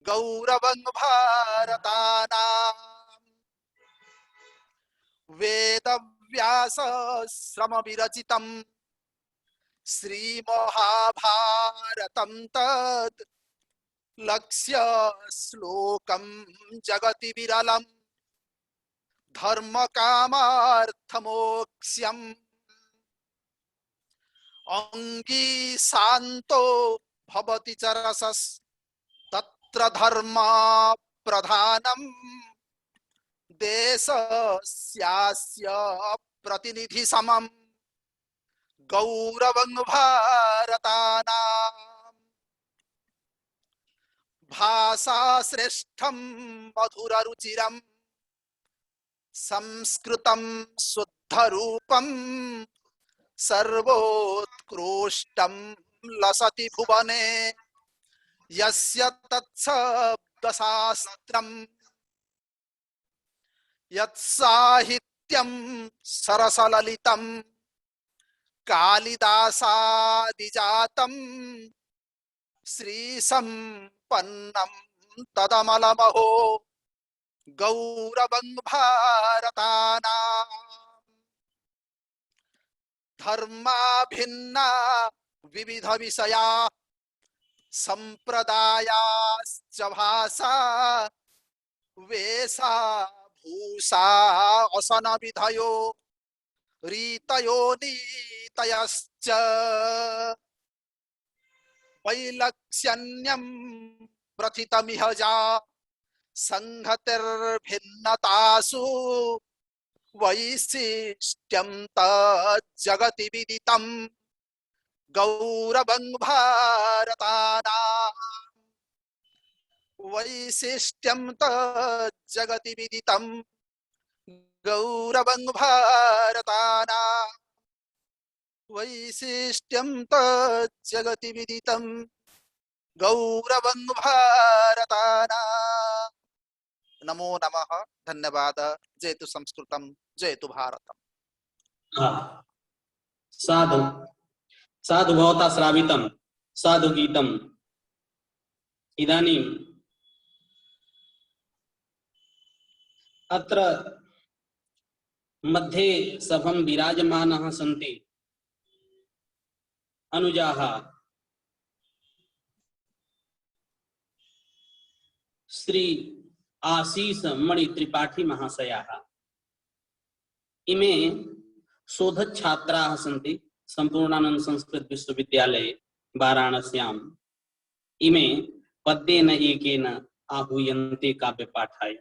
गौरवं भारतानां वेदव्यासश्रम विरचितं श्रीमहाभारतं तत् लक्ष्य श्लोकं जगति विरलं धर्म कामार्थमोक्ष्यम् अंगी शांतो भवति च रसस् तत्र धर्म प्रधानम् देशस्यास्य प्रतिनिधि समम् गौरवं भारतानां भाषा श्रेष्ठं मधुर रुचिरं संस्कृतं शुद्ध रूपं सर्वोत्कृष्टं लसति भुवने यस्य तत्शब्दशास्त्रम् यत्साहित्यं सरसललितं कालिदासादिजातं श्रीसम्पन्नं तदमलमहो गौरवं भारतानां धर्मा भिन्ना विविध विषया संप्रदायाश्च भाषा वेशा भूषा असन विधयो रीतयो नीतयश्च वैलक्ष्यन्यं प्रथितमिह जा संहतिर्भिन्नतासु वैशिष्ट्यं तज्जगति विदितं गौरवं भारतानां वैशिष्ट्यं तज्जगति विदितं गौरवं भारतानां वैशिष्ट्यं तज्जगति विदितं गौरवं भारतानां। नमो नमः। धन्यवाद। जयतु संस्कृतम, जयतु भारतम। साधु साधु भवता श्रावितं साधु गीतम। इदानीं अत्र मध्ये सभं विराजमानः सन्ति अनुजाः श्री आशीष मणि त्रिपाठी महाशयाः। इमे शोध छात्राः सन्ति संपूर्णानंद संस्कृत विश्वविद्यालये वाराणस्याम्। इमे पद्येन एकेन आहूयन्ते काव्यपाठाय।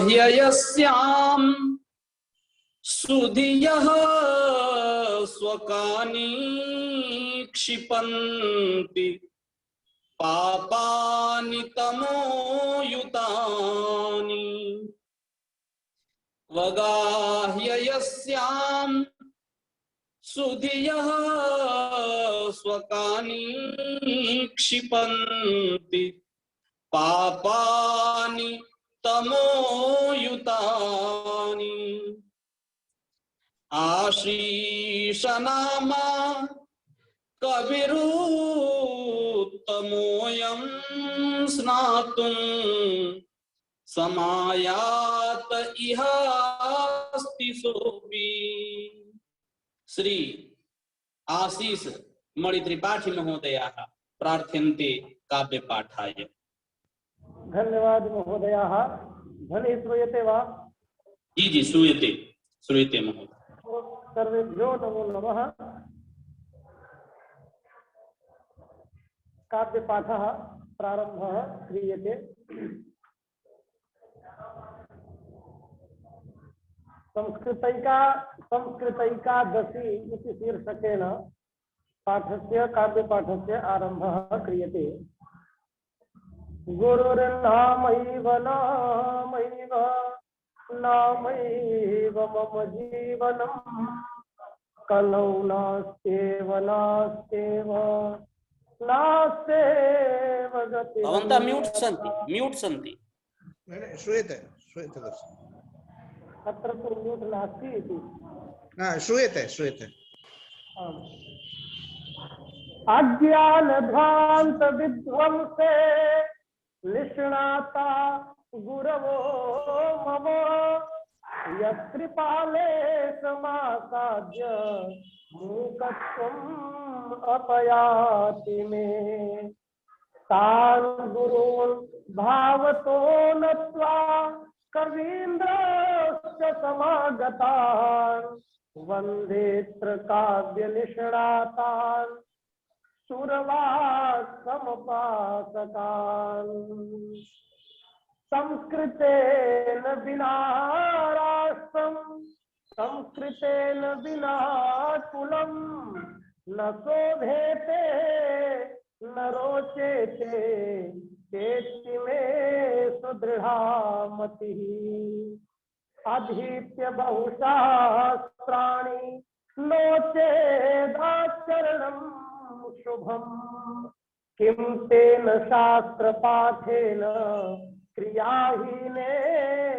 वगाह्ययस्यां सुधियः स्वकानि क्षिपन्ति पापानि तमोयुतानि। वगाह्ययस्यां सुधियः स्वकानि क्षिपन्ति पापानि तमोयुतानि। आशीषनामा कविरुत्तमोऽयं स्नातुं समायात इहास्ति सोऽपि। श्री आशीष मणि त्रिपाठी महोदयाः प्रार्थ्यन्ते काव्यपाठाय। धन्यवाद महोदयाः। ध्वनिः श्रूयते वा? जी जी श्रूयते श्रूयते महोदय। सर्वेभ्यो नमो नमः। काव्यपाठः प्रारम्भः क्रियते। संस्कृतैकादशी इति शीर्षकेण पाठस्य काव्यपाठस्य आरम्भः क्रियते। गुरुर्नामैव नामैव नामैव मम जीवनं कलौ नास्त्येव नास्त्येव नास्त्येव गतिः। भवन्तः म्यूट् सन्ति। श्रूयते श्रूयते अत्र तु म्यूट् नास्ति इति। श्रूयते श्रूयते। अज्ञान भ्रांत विध्वंसे निष्णाता गुरवो मम यत्कृपाले समासाद्य मूकत्वम् अपयाति मे तान् गुरून् भावतो नत्वा कवीन्द्रश्च समागतान् वन्देऽत्र काव्यनिष्णातान् सुरवाक् समपासकान् संस्कृतेन विना राष्ट्रं संस्कृतेन विना कुलं न शोभेते न रोचेते चेति मे सुदृढ़ा मतिः अधीत्य बहुशास्त्राणि नो चेदाचरणं शुभम् किं तेन शास्त्रपाठेन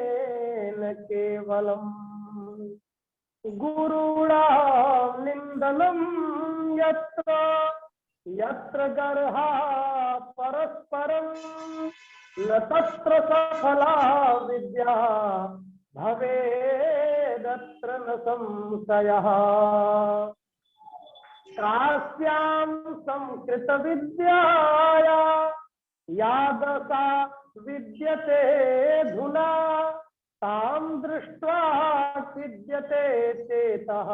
क्रियाहीनेन केवलम् गुरूणां निन्दनं यत्र यत्र गर्हा परस्परं न तत्र सफला विद्या भवेदत्र न संशयः कास्यां संस्कृत विद्याया या दशा विद्यते धुना तां दृष्ट्वा विद्यते चेतः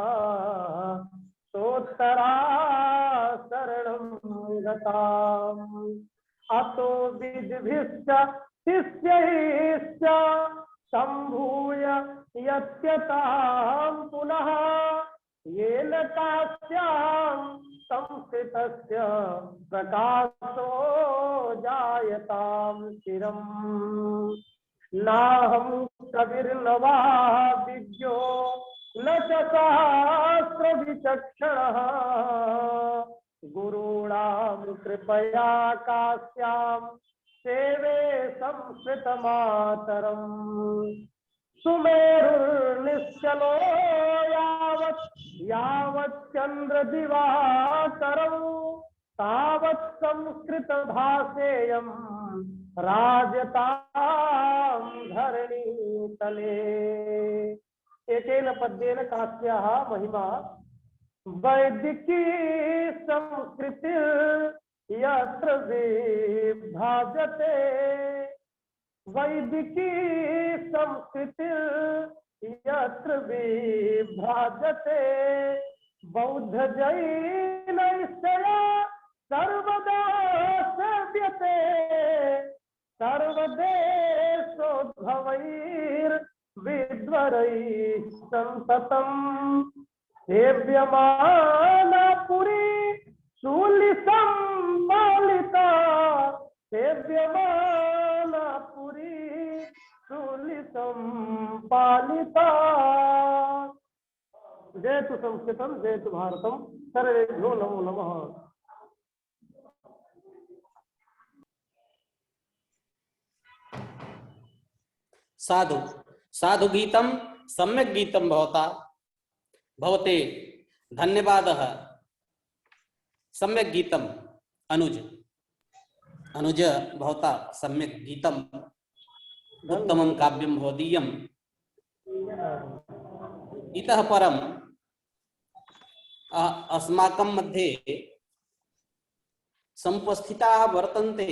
सोत्तरा शरणं गताम् अतो विद्भिश्च शिष्यैश्च सम्भूय यत्यतां पुनः येन कास्यां संस्कृतस्य प्रकाशो जायतां चिरम् नाहं कविर्न वा विद्यो न च शास्त्रविचक्षणः गुरूणां कृपया कास्यां सेवे संस्कृतमातरम् सुमेरुर्निश्चलो यावत् यावत् चन्द्रदिवाकरौ तावत् संस्कृत भाषेयं राजतां धरणीतले एकेन पद्येन कास्याः महिमा वैदिकी संस्कृति यत्र विभाजते वैदिकी संस्कृति यत्र विभाजते बौद्ध जैनैश्च सर्वदा सेव्यते सर्वदेशोद्भवैर्विद्वरैः संततम् सेव्यमाना पुरी शूलिसम्मालिता सेव्यमाना पुरी शूलिसम्पालिता जयतु संस्कृतं जयतु भारतं सर्वेभ्यो नमो नमः। साधु साधु गीतम सम्यक गीतम भवता भवते धन्यवादः सम्यक गीतम अनुज अनुज भवता सम्यक गीतम उत्तमं काव्यं भवदीयम् इतः परम् अस्माकं मध्ये समुपस्थिताः वर्तन्ते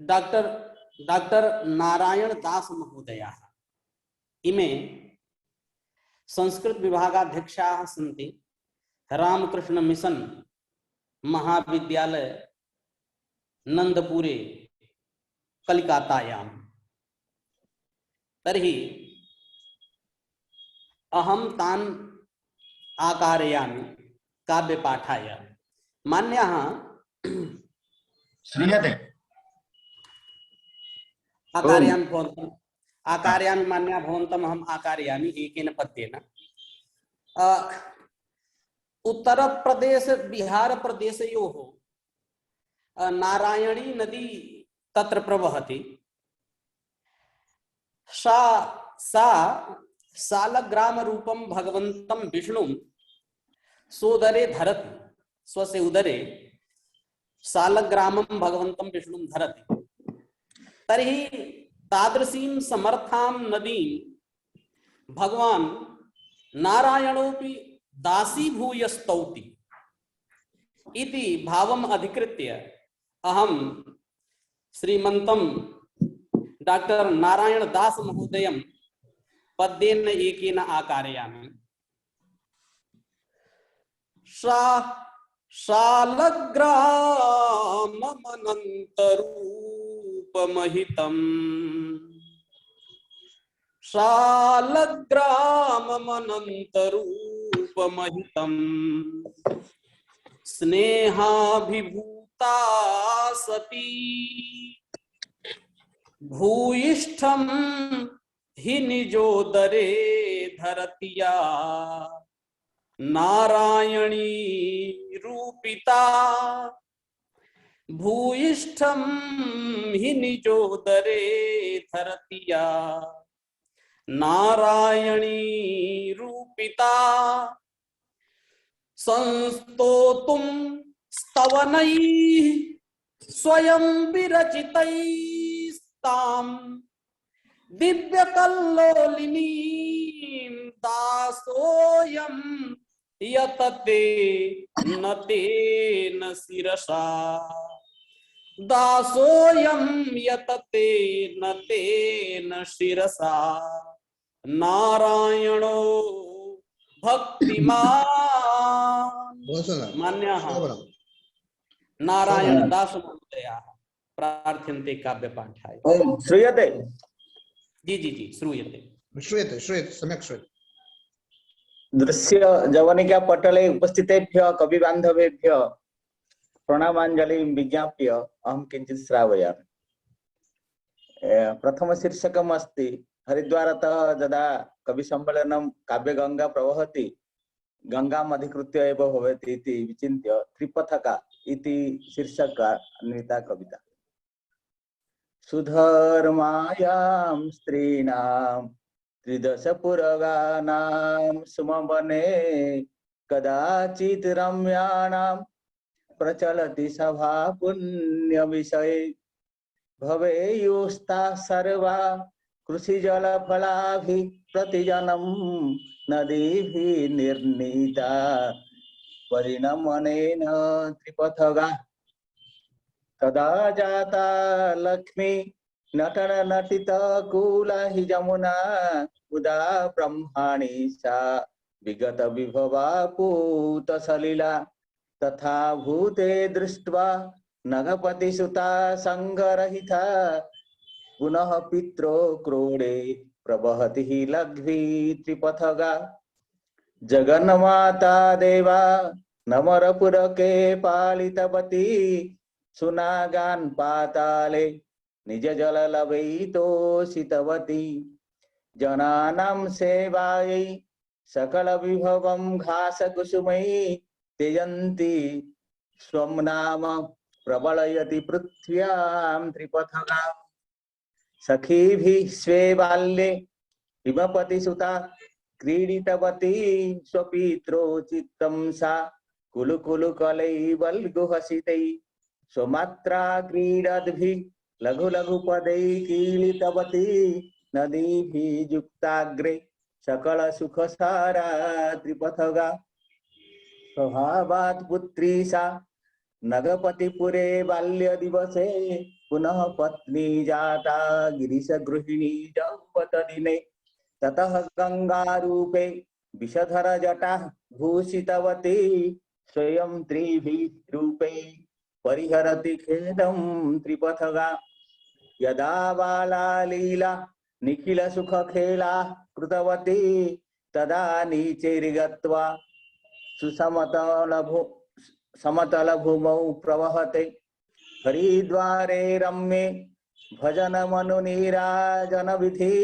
डॉक्टर नारायण दास महोदयाः इमे संस्कृत विभागाध्यक्षाः सन्ति रामकृष्ण मिशन महाविद्यालय नंदपुरे कलिकातायां तर्हि अहं तान् आकारयामि काव्यपाठाय मान्यः श्रूयते आकारयामि मान्या भवन्तम् अहम् आकारयामि एकेन पद्येन उत्तर प्रदेश बिहार प्रदेशयोः नारायणी नदी तत्र प्रवहति सा सालग्राम रूपम भगवंतम विष्णु सोदरे धरति, स्वसे उदरे सालग्रामम भगवंतम विष्णु धरति। तर्हि तादृशीं समर्थां नदीं भगवान नारायणोपि दासीभूय स्तौति इति भावम् अधिकृत्य अहं श्रीमन्तं डॉक्टर नारायण दास महोदयं पद्येन एकेन आकारयामि। शालग्राममनन्तरूपमहितं शालग्राममनन्तरूपमहितं स्नेहाभिभूता सती भूयिष्ठं हि निजोदरे धरतिया नारायणी रूपिता भूयिष्ठं हि निजोदरे धरतिया नारायणी रूपिता संस्तोतुं स्तवनैः स्वयं विरचितैस्तां दिव्यकल्लोलिनीं दासोऽयं यतते न तेन शिरसा दासोऽयं यतते न तेन शिरसा नारायणो भक्तिमान्। मान्यः नारायण दास महोदयाः प्रार्थ्यन्ते काव्यपाठाय। श्रूयते? जी जी जी श्रूयते श्रूयते श्रूयते सम्यक् श्रूयते। दृश्य जवनिका पटले उपस्थितेभ्यः कवि बान्धवेभ्यः प्रणामाञ्जलिं विज्ञाप्य अहं किञ्चित् श्रावयामि। प्रथम शीर्षकम् अस्ति हरिद्वारतः यदा कवि सम्मेलनं काव्यगंगा प्रवहति गंगाम् अधिकृत्य एव भवति इति विचिन्त्य त्रिपथका इति शीर्षकान्विता कविता। सुधर्मायां स्त्रीणां त्रिदशपुरगानां सुमवने कदाचित् रम्याणां प्रचलति सभा पुण्यविषये भवेयुस्ताः सर्वा कृषिजलफलाभिः प्रतिजनं नदीभिः निर्णीता परिणमनेन त्रिपथगा तदा जाता लक्ष्मी नटन नटित कूला हि जमुना उदा ब्रह्माणि सा विगत विभवा पूत सलिला तथा भूते दृष्ट्वा नगपति सुता संगरहिता पुनः पित्रो क्रोडे प्रवहति हि लघ्वी त्रिपथगा जगन्माता देवा नमरपुर के पालितवती सुनागान पाताले निज जल लवैतोषितवती जनानां सेवायै सकल विभवं घास कुसुमै त्यजन्ति स्वं नाम प्रबलयति पृथ्व्यां त्रिपथगा सखीभिः स्वे बाल्ये हिमपति सुता क्रीडितवती स्वपित्रो चित्तं सा कुलु कुलु कलैवल्गुहसितै स्वमात्रा क्रीडद्भिः लघु लघु पदै कीलितवती नदीभिः युक्ताग्रे सकल सुख सारा त्रिपथगा स्वभावात् पुत्री सा नगपतिपुरे बाल्य दिवसे पुनः पत्नी जाता गिरीश गृहिणी जौवत दिने ततः गंगारूपे विषधर जटा भूषितवती स्वयं त्रिभिः रूपे परिहरति खेदं त्रिपथगा यदा बाला लीला निखिल सुख खेला कृतवती तदा नीचैर्गत्वा समतल भूमौ प्रवहते हरिद्वारे रम्ये भजन मनु नीराजन विधि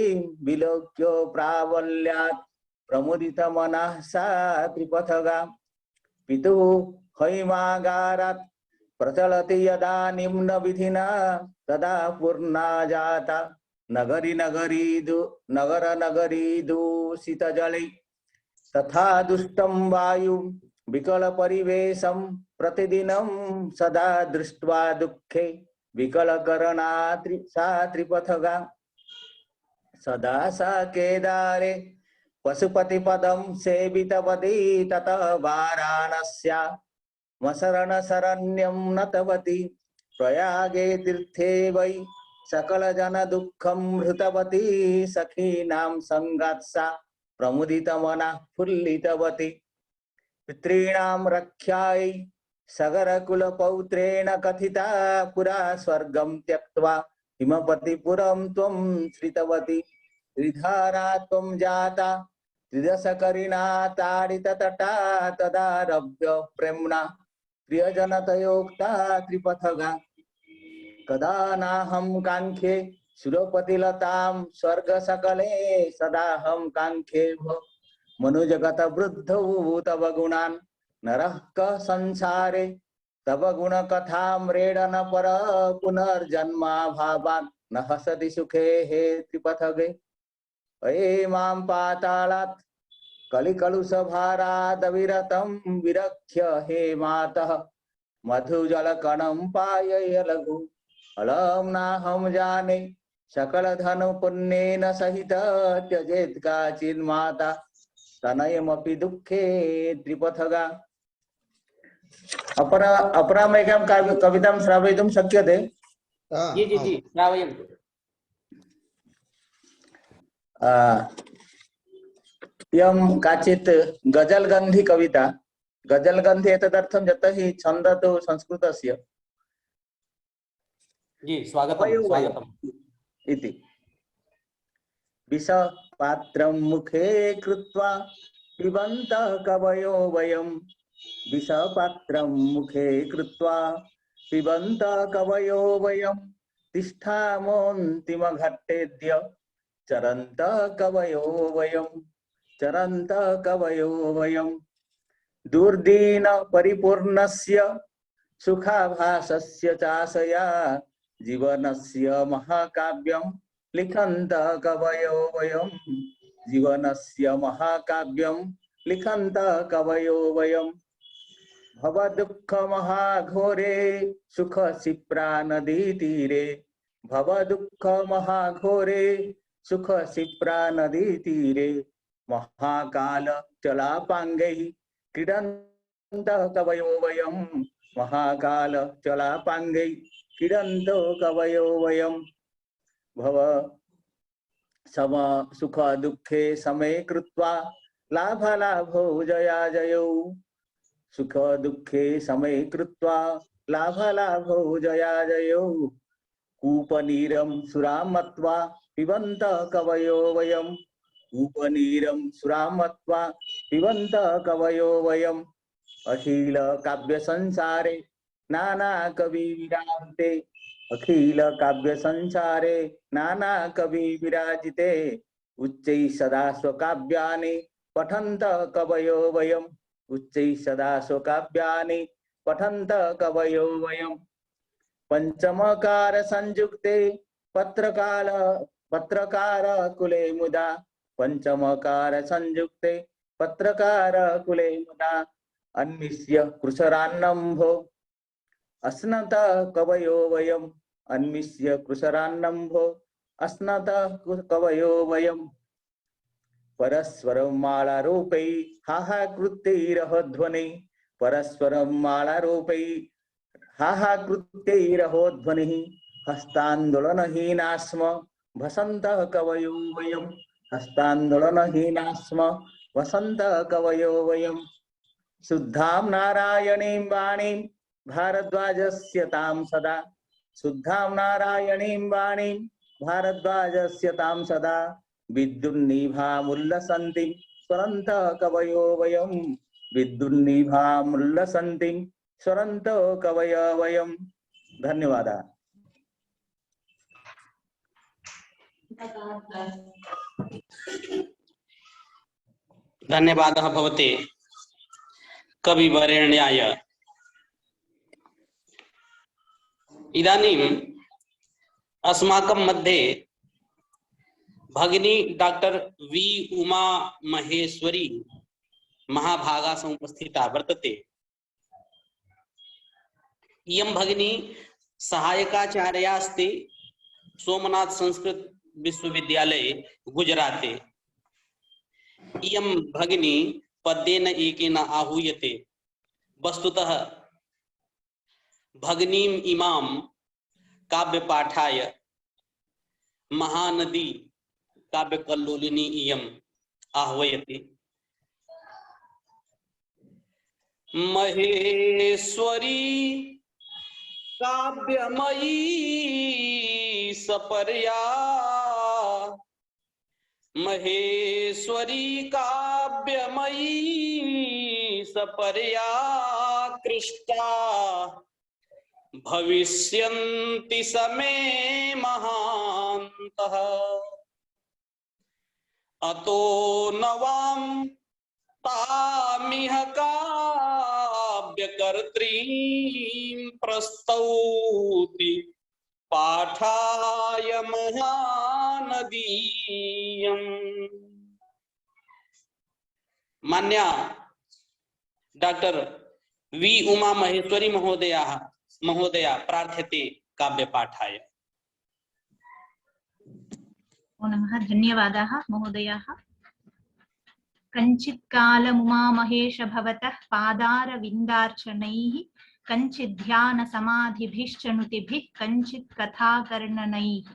विलोक्य प्राबल्यात् प्रमुदित मनः सा त्रिपथगा पितुः हैमागारात् प्रचलति यदा निम्न विधिना तदा पूर्णा जाता नगरी नगरी दूषित जले तथा दुष्टं वायु विकल परिवेशं प्रतिदिनं सदा दृष्ट्वा दुःखे विकल करना सा त्रिपथगा सदा सा केदारे पशुपति पदं सेवितवती ततः वाराणस्या मशरण शरण्यं नतवती प्रयागे तीर्थे वै सकल जन दुःखं हृतवती सखीनां संगात् सा प्रमुदितमना फुल्लितवती पितॄणां रक्षायै सगरकुलपौत्रेण कथिता पुरा स्वर्गं त्यक्त्वा हिमपतिपुरं त्वं श्रितवती त्रिधारा त्वं जाता त्रिदशकरिणा ताडिततटा तदारभ्य प्रेम्णा प्रियजनतयोक्ता त्रिपथगा कदा नाहं काङ्क्षे सुरपतिलतां स्वर्गसकले सदाहं काङ्क्षे मनुजगत वृद्धौ तव गुणान् नरः कः संसारे तव गुणकथामृडन पर पुनर्जन्मा भावान् न हसति सुखे हे त्रिपथगे अये मां पातालात् कलिकलुषभारादविरतं विरक्ष्य हे मातः मधुजलकणं पायय लघु अलम नाहं जाने सकल धन पुण्येन सहित त्यजेत् काचिन् माता तनयमपि दुःखे त्रिपथगा अपरामेकं कवितां श्रावयितुं शक्यते जी श्रावयन्तु यं काचित् गजलगन्धी कविता गजलगन्धी एतदर्थं यतः हि छन्दः तु संस्कृतस्य जी स्वागतम् इति विषपात्रं मुखे कृत्वा पिबन्तः कवयो वयं विषपात्रं मुखे कृत्वा पिबन्तः कवयो वयं तिष्ठामोऽन्तिमघट्टेद्य चरन्तः कवयो वयं दुर्दीन परिपूर्णस्य सुखाभासस्य चाशया जीवनस्य महाकाव्यं लिखन्तः कवयो वयं जीवनस्य महाकाव्यं लिखन्तः कवयो वयं भवदुःख महाघोरे सुख शिप्रा नदी तीरे भवदुःख महाघोरे सुख शिप्रा नदी तीरे महाकाल चलापांगैः क्रीडन्तः कवयो वयं महाकाल चलापांगैः क्रीडन्तः कवयो वयं भव सम सुख दुःखे समे कृत्वा लाभालाभौ जया जयौ सुख दुःखे समे कृत्वा लाभालाभौ जया जयौ कूपनीरं सुरां मत्वा पिबन्तः कवयो वयं कूपनीरं सुरां मत्वा पिबन्तः कवयो वयम् अखिल काव्य संसारे नाना कवि विराजिते अखिल काव्य संसारे नाना कवि विराजिते उच्चैः सदा स्वकाव्यानि पठन्तः कवयो वयम् उच्चैः सदा स्वकाव्यानि पठन्तः कवयो वयम् पंचमकार संयुक्ते पत्रकार कुले मुदा पंचमकार संयुक्ते पत्रकार कुले मुदा अन्विष्य कृशरान्नम्भो अस्नतः कवयो वयम् अन्विष्य कृशरान्नम्भो अस्नतः कवयो वयम् परस्परं मालारोपै हाहाकृत्यैरहो ध्वनि परस्परं मालारोपै हाहाकृत्यैरहो ध्वनिः हस्तान्दोलनहीना स्म भसन्तः कवयो वयम् हस्तान्दोलनहीना स्म वसन्तः कवयो वयम् शुद्धां नारायणीं वाणीं भारद्वाजस्य तां सदा शुद्धां नारायणीं वाणीं भारद्वाजस्य तां सदा विद्युन्निभामुल्लसन्तीं स्वरन्तः कवयो वयम् विद्युन्निभामुल्लसन्तीं स्वरन्तः कवयो वयम्। धन्यवादः। धन्यवादः भवते कविवरेण्याय। इदानीम् अस्माकं मध्ये भगिनी डॉक्टर वी उमा महेश्वरी महाभागा समुपस्थिता वर्तते। इयं भगिनी सहायकाचार्यास्ति सोमनाथ संस्कृत विश्वविद्यालये गुजराते। इयं भगिनी पद्येन एकेन आहूयते। वस्तुतः भगिनीम् इमां काव्यपाठाय महानदी काव्यकल्लोलिनी इयम् आह्वयति। महेश्वरी काव्यमयी सपर्या, महेश्वरी काव्यमयी सपर्या कृष्टा भविष्यन्ति समे महान्तः। अतो नवां तामिह काव्यकर्त्रीं प्रस्तौति पाठाय महानदीयम्। मान्या डॉक्टर वी उमा महेश्वरी महोदया प्रार्थ्यते काव्यपाठाय। नमः। धन्यवादाः महोदयाः। कञ्चित् कालमुमा महेश भवतः पादारविन्दार्चनैः, कञ्चित् ध्यान समाधिभिश्च नुतिभिः, कञ्चित् कथाकर्णनैः,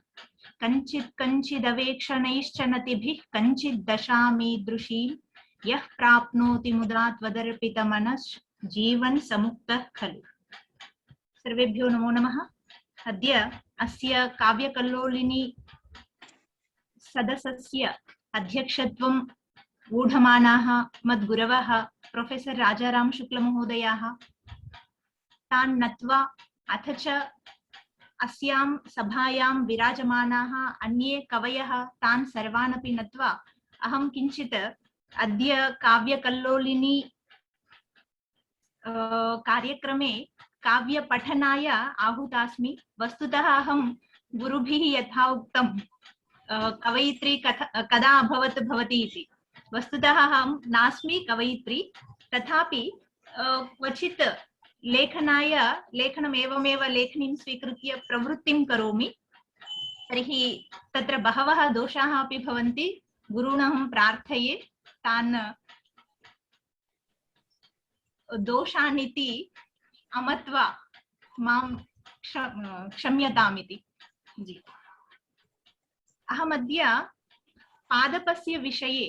कञ्चित् कञ्चिदवेक्षणैश्च नतिभिः, कञ्चित् दशामीदृशीं यः प्राप्नोति मुदा त्वदर्पितमनश् जीवन् समुक्तः खलु। सर्वेभ्यो नमो नमः। अद्य अस्य काव्यकल्लोलिनी सदस्यस्य अध्यक्षत्वं ऊढमानाः मद्गुरवः प्रोफेसर राजाराम शुक्ल महोदयाः तान् नत्वा अथ च अस्यां सभायां विराजमानाः अन्ये कवयः तान् सर्वान् अपि नत्वा अहं किञ्चित् अद्य काव्यकल्लोलिनी कार्यक्रमे काव्यपठनाय आहूतास्मि। वस्तुतः अहं गुरुभिः यथा उक्तं कवयित्री कदा अभवत् भवति इति। वस्तुतः अहं नास्मि कवयित्री, तथापि क्वचित् लेखनम् एवमेव लेखनीं स्वीकृत्य प्रवृत्तिं करोमि। तर्हि तत्र बहवः दोषाः अपि भवन्ति। गुरूणः प्रार्थये तान् दोषानिति अमत्वा मां क्षम्यतामिति। जी, अहमद्य पादपस्य विषये,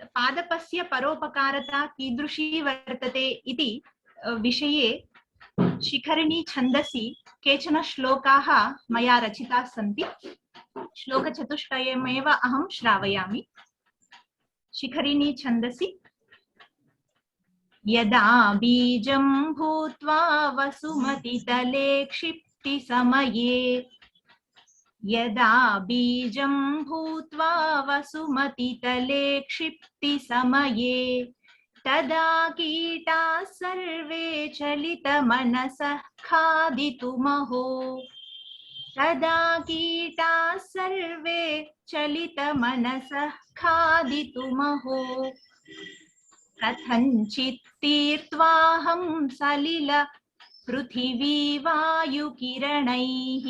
पादपस्य परोपकारता कीदृशी वर्तते इति विषये शिखरिणी छन्दसि केचन श्लोकाः मया रचिताः सन्ति। श्लोकचतुष्टयमेव अहं श्रावयामि। शिखरिणी छन्दसि यदा बीजं भूत्वा वसुमतितले क्षिप्ति समये, यदा बीजं भूत्वा वसुमतितले क्षिप्ति समये, तदा कीटाः सर्वे चलितमनसः खादितुमहो, तदा कीटाः सर्वे चलितमनसः खादितुमहो। कथञ्चित् तीर्त्वाहं सलिल पृथिवी वायुकिरणैः,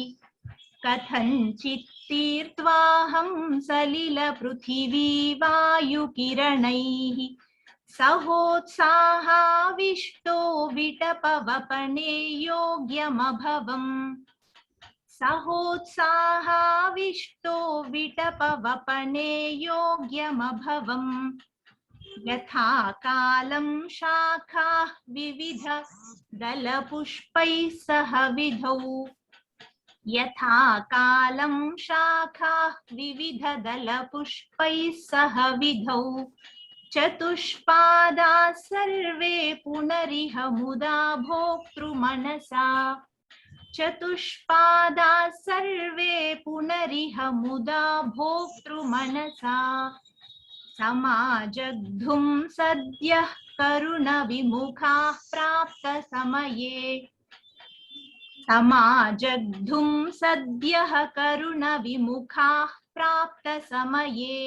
कथञ्चित् तीर्त्वाहं सलिल पृथिवी वायुकिरणैः, सहोत्साहाविष्टो विटपवपने योग्यमभवम्, सहोत्साहाविष्टो विटपवपने योग्यमभवम्। यथा कालं शाखाः विविध दलपुष्पैः सह विधौ, यथा कालं शाखाः विविध दलपुष्पैः सह विधौ, चतुष्पादाः सर्वे पुनरिह मुदा भोक्तृमनसा, चतुष्पादाः सर्वे पुनरिह मुदा भोक्तृमनसा। समाजग्धुं सद्यः करुणविमुखाः प्राप्तसमये, समाजग्धुं सद्यः करुणविमुखाः प्राप्त समये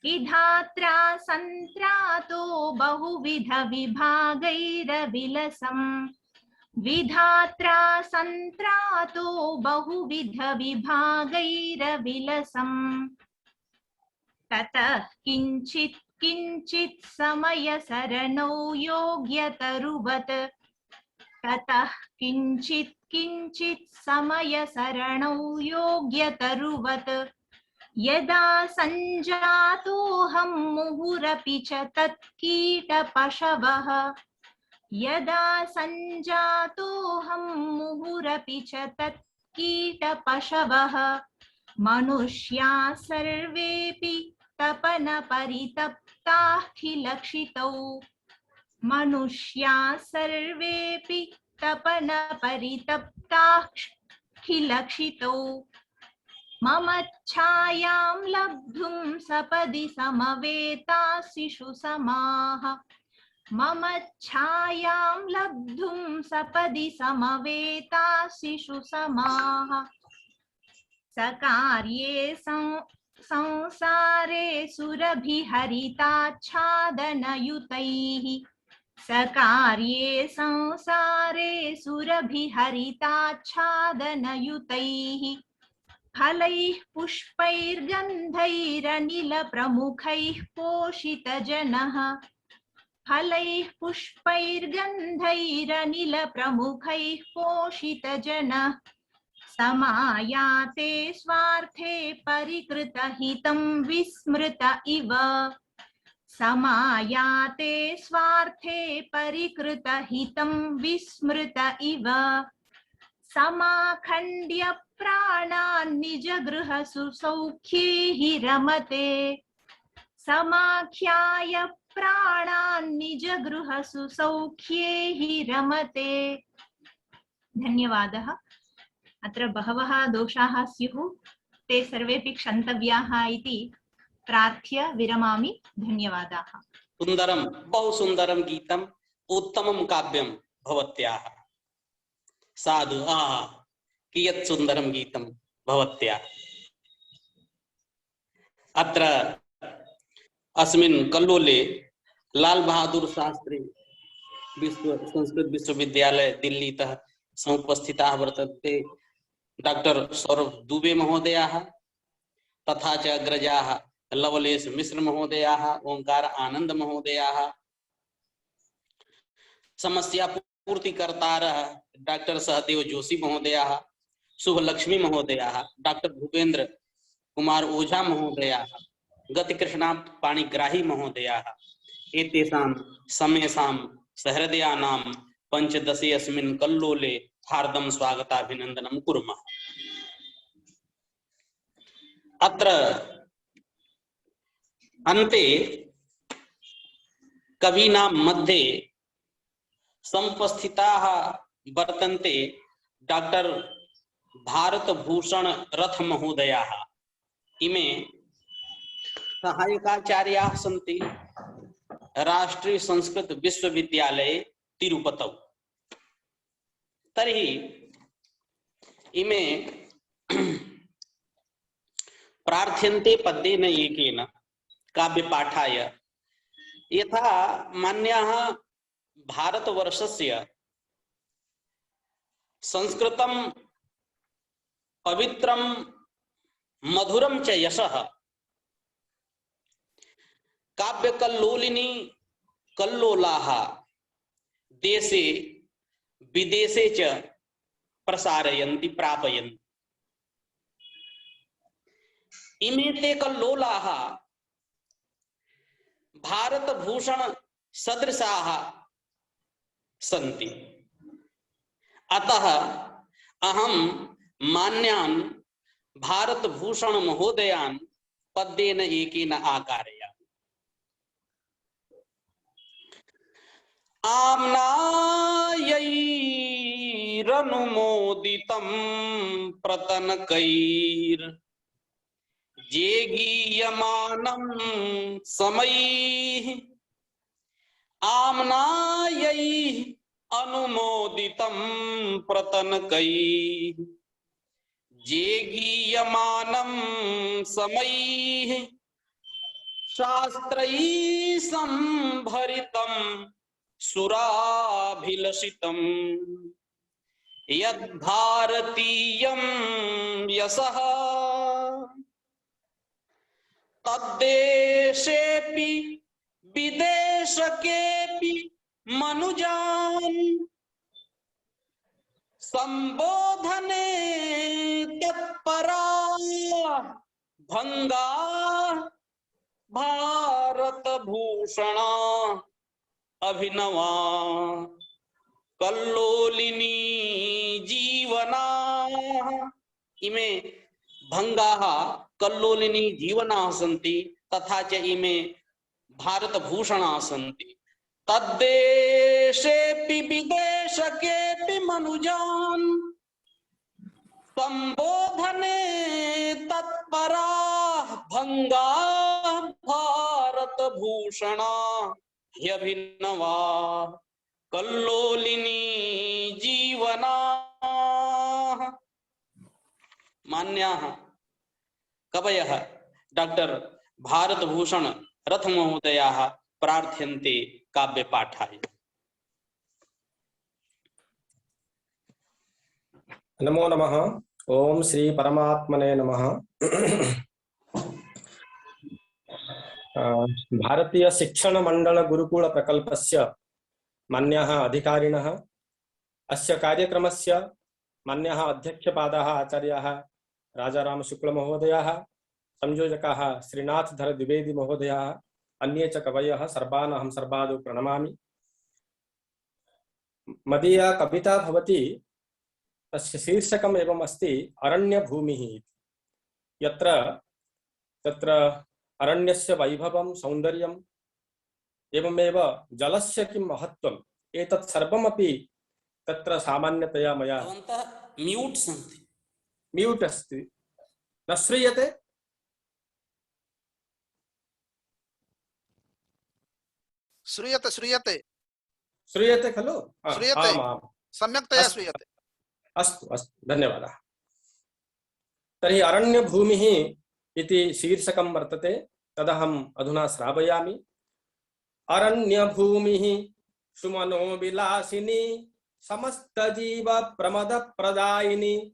विधात्रा संत्रातो बहुविध विभागैरविलसम् विधात्रा संत्रातो बहुविध विभागैरविलसम् ततः किंचित् किंचित् समय सरणौ योग्यतरुवत् ततः किंचित् किंचित् समय सरणौ योग्यतरुवत् यदा संजातोऽहं मुहुरपि च तत्कीटपशवः यदा संजातोऽहं मुहुरपि च तत्कीटपशवः मनुष्या सर्वेऽपि तपनपरितप्ताखिलक्षितौ मनुष्या सर्वेऽपि तपनपरितप्ताखिलक्षितौ मम छायां लब्धुं सपदि समवेतासिषु समाः मम छायां लब्धुं सपदि समवेतासिषु समाः सकार्ये संसारे सुरभिहरिताच्छादनयुतैः सकार्ये संसारे सुरभिहरिताच्छादनयुतैः फलैः पुष्पैर्गन्धैरनिलप्रमुखैः पोषितजनः फलैः पुष्पैर्गन्धैरनिलप्रमुखैः पोषितजनः समायाते स्वार्थे परिकृतहितं विस्मृत इव समायाते स्वार्थे परिकृतहितं विस्मृत इव समाखण्ड्य प्राणान् निजगृहसु सौख्ये हि रमते समाख्याय प्राणान् निजगृहसु सौख्ये हि रमते। धन्यवादः। अत्र बहवः दोषाः स्युः ते सर्वेपि क्षन्तव्याः इति प्रार्थ्य विरमामि। धन्यवादाः। सुन्दरं बहु सुन्दरं गीतम् उत्तमं काव्यं भवत्याः। साधु कियत् सुन्दरं गीतं भवत्याः। अत्र अस्मिन् कल्लोले लाल बहादुर शास्त्री संस्कृत विश्वविद्यालय दिल्लीतः समुपस्थिताः वर्तन्ते डॉक्टर सौरभ दुबे महोदयाः तथा च अग्रजाः लवलेश मिश्र महोदयाः ओंकार आनंद महोदयाः समस्या पूर्तिकर्तारः डॉक्टर सहदेव जोशी महोदयाः शुभलक्ष्मी महोदयाः डॉक्टर भूपेंद्र कुमार ओझा महोदयाः गतिकृष्णा पाणिग्राही महोदयाः एतेषां समेषां सहृदयानां पंचदशे अस्मिन् कल्लोले हार्दं स्वागताभिनन्दनं कुर्मः। अत्र अन्ते कवीनां मध्ये समुपस्थिताः वर्तन्ते डॉक्टर भारतभूषण रथ महोदयाः। इमे सहायकाचार्याः सन्ति राष्ट्रीय संस्कृत विश्वविद्यालये तिरुपतौ। तर्हि इमे प्रार्थ्यन्ते पद्येन एकेन काव्यपाठाय यथा मान्याः भारतवर्षस्य संस्कृतं पवित्रं मधुरं च यशः काव्यकल्लोलिनी कल्लोलाः देशे विदेशे च प्रसारयन्ति प्रापयन्ति। इमे ते कल्लोलाः भारतभूषण सदृशाः सन्ति। अतः अहं मान्यान् भारतभूषण महोदयान् पद्येन एकेन आकारयामि। आम्नायैरनुमोदितं प्रतनकैर् जेगीयमानं समैः आम्नायैः अनुमोदितं प्रतनकैः जेगीयमानं समैः शास्त्रैः संभरितं सुराभिलषितं यद्भारतीयं यशः तद्देशेऽपि विदेशकेऽपि मनुजान् संबोधने तत्परा भंगा भारत भूषण अभिनवा कल्लोलिनी जीवना। इमे भंगाः कल्लोलिनी जीवनाः सन्ति तथा च इमे भारत भूषणाः सन्ति। तद्देशेऽपि विदेशकेऽपि मनुजान् संबोधने तत्पराः भंगाः भारत भूषणा ह्यभिनवा कल्लोलिनी जीवनाः। मान्याः कवयः डॉक्टर भारत भूषण रथ महोदयाः प्रार्थ्यन्ते काव्य पाठाय। नमो नमः। ओम श्री परमात्मने नमः। भारतीय शिक्षण मंडल गुरुकुल प्रकल्पस्य मान्याः अधिकारिणः, अस्य कार्यक्रमस्य मान्याः अध्यक्षपादाः आचार्याः राजाराम शुक्ल महोदयाः, संयोजकाः श्रीनाथधर द्विवेदी महोदयाः, अन्ये च कवयः सर्वान् अहं सर्वादौ प्रणमामि। मदीया कविता भवति, तस्य शीर्षकम् एवम् अस्ति अरण्यभूमिः। यत्र तत्र अरण्यस्य वैभवं सौन्दर्यम् एवमेव जलस्य किं महत्त्वम् एतत् सर्वमपि तत्र सामान्यतया मया म्यूट् अस्ति, न श्रूयते? श्रूयते श्रूयते श्रूयते खलु? श्रूयते, सम्यक्तया श्रूयते। अस्तु अस्तु, धन्यवादः। तर्हि अरण्यभूमिः इति शीर्षकं वर्तते, तदहम् अधुना श्रावयामि। अरण्यभूमिः सुमनो विलासिनी समस्तजीव प्रमदप्रदायिनी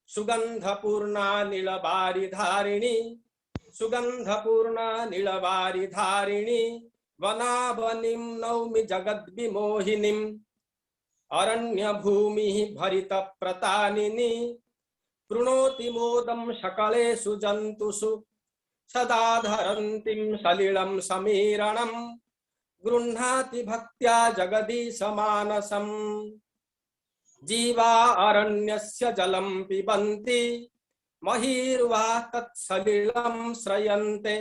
सुगन्धपूर्णा नीलवारिधारिणी सुगन्धपूर्णा नीलवारिधारिणी वनावनीं नौमि जगद्विमोहिनीम्। अरण्यभूमिः भरितप्रतानिनी प्रणोति मोदं सकलेषु जन्तुषु सदा धरन्तीं सलिलं समीरणं गृह्णाति भक्त्या जगदीशमानसम्। जीवा अरण्यस्य जलं पिबन्ति महीर्वा तत्सलिलं श्रयन्ते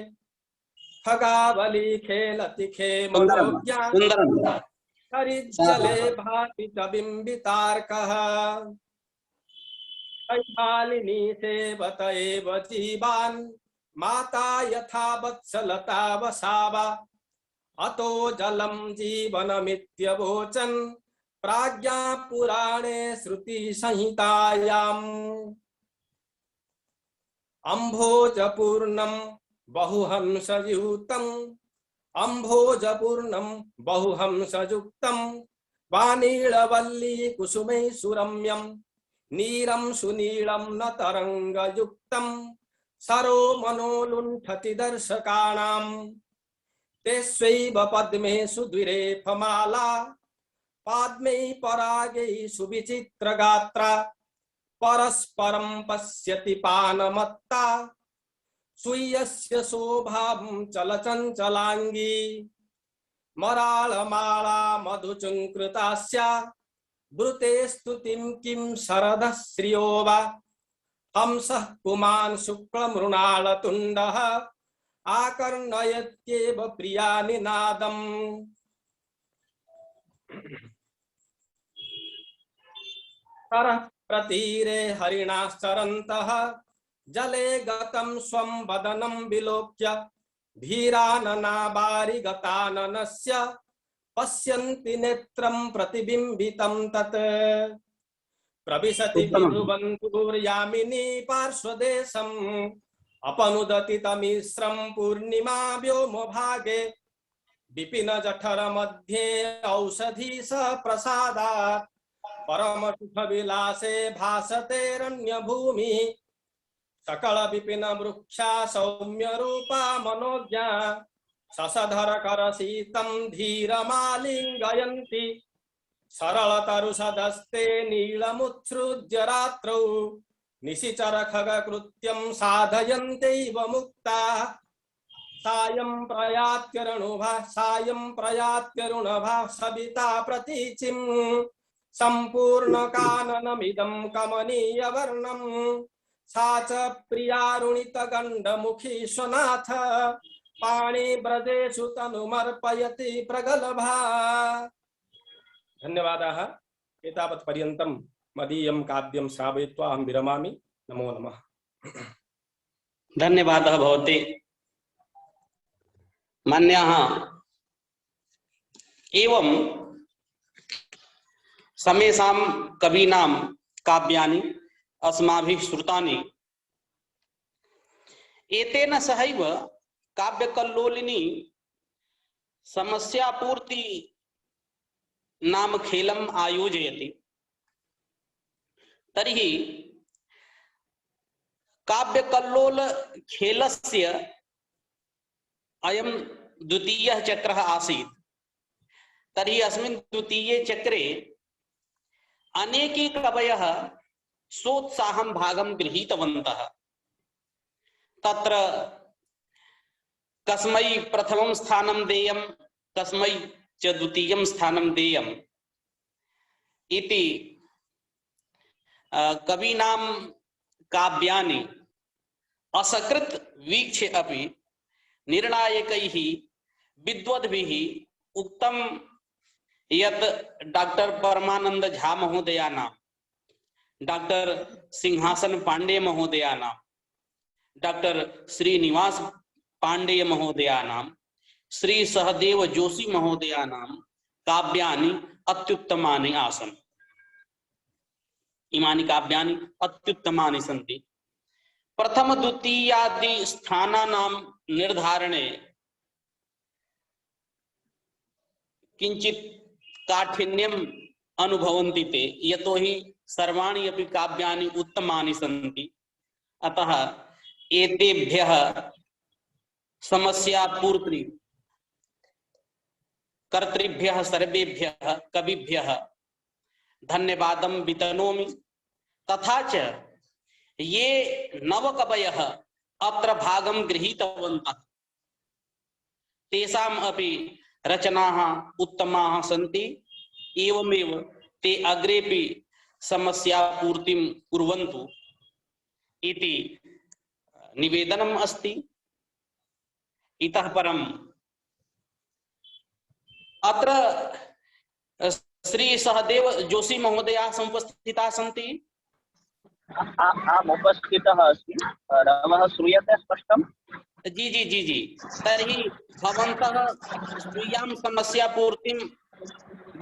खगावली खेलति खेमलोक्या हरिज्जले भाति च बिम्बितार्कः। कैमालिनी सेवत एव जीवान् माता यथा वत्सलता वसावा अतो जलं जीवनमित्यवोचन् प्राज्ञा पुराणे श्रुति संहितायाम्। अम्भोजपूर्णं बहुहंसयुक्तम् अम्भोजपूर्णं बहुहंसयुक्तं वानीलवल्ली कुसुमै सुरम्यं नीरं सुनीलं न तरङ्गयुक्तं सरो मनोलुण्ठति दर्शकाणां। ते स्वैव पद्मेषु द्विरेफमाला पाद्मै परागै सुविचित्रगात्रा परस्परं पश्यति पानमत्ता स्वीयस्य शोभां चलचञ्चलाङ्गी। मराळमाला मधुचङ्कृतास्या ब्रूते स्तुतिं किं शरदः श्रियो वा हंसः पुमान् शुक्लमृणालतुण्डः आकर्णयत्येव प्रियानिनादम्। तरः प्रतीरे हरिणाश्चरन्तः जले गतं स्वं वदनं विलोक्य धीराननाबारिगताननस्य पश्यन्ति नेत्रं प्रतिबिम्बितं तत्। प्रविशति विभुवन्तुर्यामिनी पार्श्वदेशम् अपनुदति तमिश्रं पूर्णिमा व्योम भागे विपिन जठर मध्ये औषधि स प्रसादात् परम सुख विलासे भासतेरण्य भूमि सकल विपिन वृक्षा सौम्य रूपा मनोज्ञा ससधर कर शीतं धीरमालिंगयन्ति सरल तरु सदस्ते नीलमुत्सृज्य रात्रौ निशिचर खग कृत्यं साधयन्त्यैव मुक्ता सायं प्रयात्यरुणभा सविता प्रतीचिं संपूर्ण काननमिदं कमनीय वर्णं सा च प्रियारुणित गण्डमुखी स्वनाथ पाणि ब्रजेषु तनुमर्पयति प्रगल्भा। धन्यवादाः। एतावत् पर्यन्तं मदीयं काव्यं श्रावयित्वा अहं विरमामि। नमो नमः। धन्यवादः भवते। मान्याः एवं समेषां कवीनां काव्यानि अस्माभिः श्रुतानि। एतेन सहैव काव्यकल्लोलिनी समस्यापूर्ति नाम खेलम् आयोजयति। तर्हि काव्यकल्लोल खेलस्य अयं द्वितीयः चक्रः आसीत्। तर्हि अस्मिन् द्वितीये चक्रे अनेके कवयः सोत्साहं भागं गृहीतवन्तः। तत्र कस्मै प्रथमं स्थानं देयं, कस्मै च द्वितीयं स्थानं देयम् इति कवीनां काव्यानि असकृत वीक्ष्य अपि निर्णायकैः विद्वद्भिः उक्तं यत् डॉक्टर परमानंद झा महोदयानां, डॉक्टर सिंहासन पांडे महोदयानां, डॉक्टर श्रीनिवास पांडेय महोदयानां, श्री सहदेव जोशी महोदयानां काव्यानि अत्युत्तमानि आसन्। इमानि काव्यानि अत्युत्तमानि सन्ति। प्रथम द्वितीयादि स्थानानां निर्धारणे किंचित काठिन्यम् अनुभवन्ति ते, यतोहि सर्वाणि अपि काव्यानि उत्तमानि सन्ति। अतः एतेभ्यः समस्यापूर्ति कर्तृभ्यः सर्वेभ्यः कविभ्यः धन्यवादं वितनोमि। तथा च ये नवकवयः अत्र भागं गृहीतवन्तः तेषाम् अपि रचनाः उत्तमाः सन्ति। एवमेव ते अग्रेपि समस्यापूर्तिं कुर्वन्तु इति निवेदनम् अस्ति। इतः परम् अत्र श्री सहदेव जोशी महोदयाः समुपस्थिताः सन्ति। आम् उपस्थितः अस्ति। रवः श्रूयते स्पष्टं? जी जी जी जी। तर्हि भवन्तः स्वीयां समस्यापूर्तिं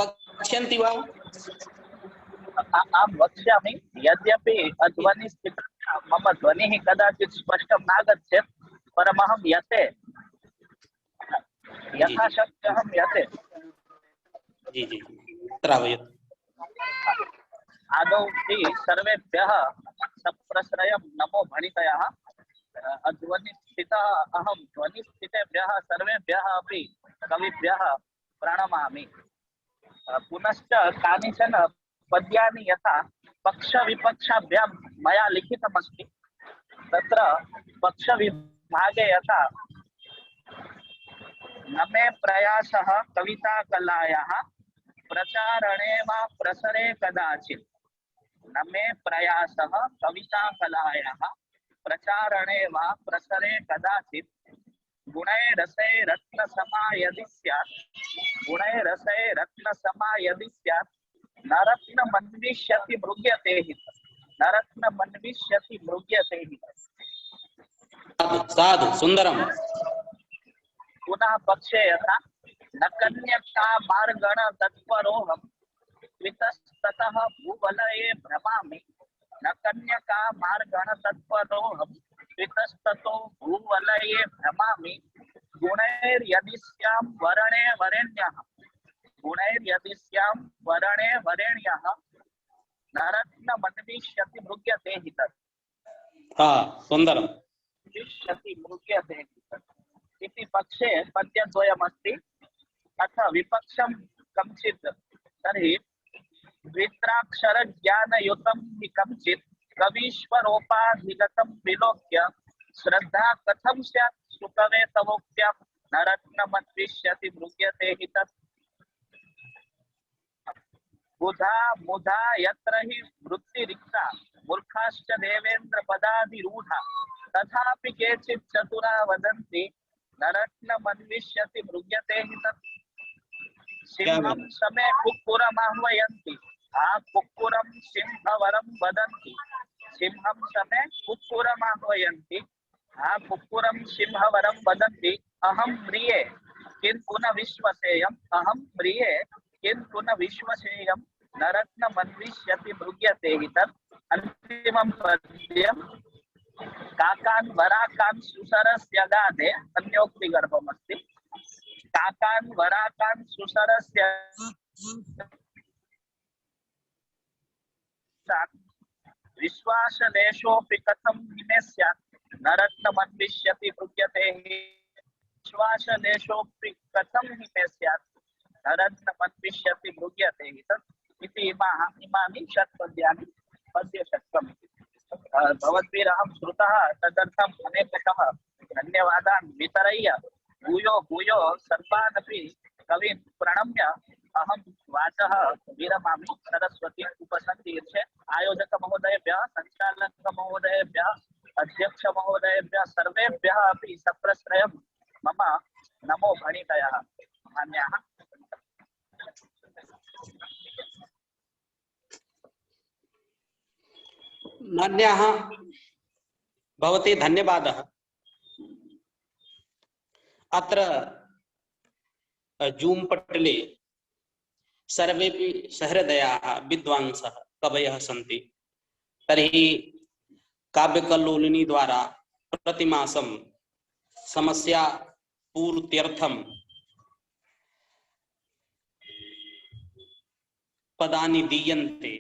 वक्ष्यन्ति वा? आम् वक्ष्यामि। यद्यपि ध्वनिस्थितिः मम ध्वनिः कदाचित् स्पष्टं नागच्छेत्, परमहं यते यथाशक्ति अहं यते। जी जी श्रावयतु। आदौ हि सर्वेभ्यः सप्रश्रयं नमो भणितयः। ध्वनिस्थितेभ्यः सर्वेभ्यः अपि कविभ्यः प्रणमामि। पुनश्च कानिचन पद्यानि यथा पक्षविपक्षाभ्यां मया लिखितमस्ति। तत्र पक्षविभागे यथा न मे प्रयासः कविताकलायाः प्रचारणे वा प्रसरे कदाचित्। न मे प्रयासः कविताकलायाः प्रचारणे वा प्रसरे कदाचित्। गुणैरसै रत्नसमा यदि स्यात्, गुणैरसै रत्नसमा यदि स्यात्, न रत्नमन्विष्यति मृग्यते हि, न रत्नमन्विष्यति मृग्यते हि। साधु सुंदरम। पुनः पक्षे यथा न कन्यका मार्गण तत्परोहम्, त्वितस्ततः भूवलये भ्रमामि न कन्यका मार्गण तत्परोऽहम् त्वितस्ततो भूवलये भ्रमामि गुणैर्यदि स्यां वरणे वरेण्यः गुणैर्यदि स्यां वरणे वरेण्यः नरत्न मन्विष्यति मृग्यते हि तत् सुन्दरम् मन्विष्यति मृग्यते हि तत् इति पक्षे पद्यद्वयमस्ति अथ विपक्षं कञ्चित् तर्हि द्वित्राक्षरज्ञानयुतं हि कञ्चित् कवीश्वरोपाधिगतं विलोक्य श्रद्धा कथं स्यात् सुकवे तवोक्त्या नरत्नमन्विष्यति मृग्यते हि तत् बुधा मुधा यत्र हि वृत्तिरिक्ता मूर्खाश्च देवेन्द्र पदाधिरूढा तथापि केचित् चतुरा वदन्ति नरत्नमन्विष्यति मृग्यते हि तत् सिंहं समे कुक्कुरमाह्वयन्ति कुक्कुरं सिंहवरं वदन्ति सिंहं समे कुक्कुरमाह्वयन्ति कुक्कुरं सिंहवरं वदन्ति अहं म्रिये किन्तु न विश्वसेयम् अहं म्रिये किन्तु न विश्वसेयम् नरत्नमन्विष्यति मृग्यते हि तत् अन्तिमं पद्यं काकान् वराकान् सुसरस्य गाधे अन्योक्तिगर्भमस्ति काकान् वराकान् सुसरस्य विश्वासलेशोऽपि कथं हिमे स्यात् नरत्नमन्विष्यति मृग्यते हि विश्वासलेशोऽपि कथं हिमे स्यात् नरत्नमन्विष्यति मृग्यते हि तत् इति इमानि षट्पद्यानि पद्यषट्कम् भवद्भिरहं श्रुतः तदर्थम् अनेकशः धन्यवादान् वितरय्य भूयो भूयो सर्वानपि कवीन् प्रणम्य अहं वाचः विरमामि। सरस्वती उपसंतीर्थे आयोजक महोदयेभ्यः संचालक महोदयेभ्यः अध्यक्ष महोदयेभ्यः सर्वेभ्यः अपि सप्रश्रयं मम नमो भणितयः। मान्याः मान्याः भवते धन्यवादः। अत्र जूम पटले सर्वेपि सहृदयाः विद्वांसः कवयः सन्ति। तर्हि काव्यकल्लोलिनी द्वारा प्रतिमासं समस्या पूर्त्यर्थं पदानि दीयन्ते।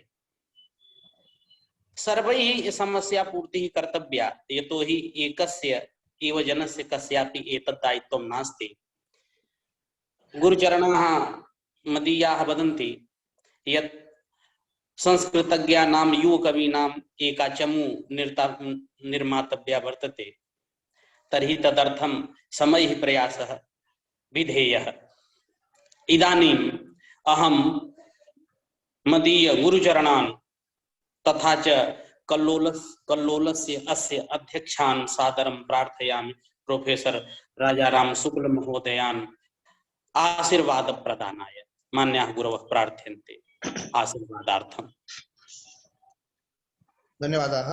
सर्वैः समस्या पूर्तिः कर्तव्या, यतोहि एकस्य एव जनस्य कस्यापि एतत् दायित्वं नास्ति। गुरुचरणाः मदीयाः वदन्ति यत् संस्कृतज्ञानां युवकवीनाम् एका चमू निर्मातव्या वर्तते। तर्हि तदर्थं समयः प्रयासः विधेयः। इदानीम् अहं मदीय गुरुचरणान् तथा च कल्लोलस्य अस्य अध्यक्षान् सादरं प्रार्थयामि। प्रोफेसर राजाराम शुक्ल महोदयान् आशीर्वाद प्रदानाय। मान्याः गुरवः प्रार्थ्यन्ते आशीर्वादार्थम्। धन्यवादाः।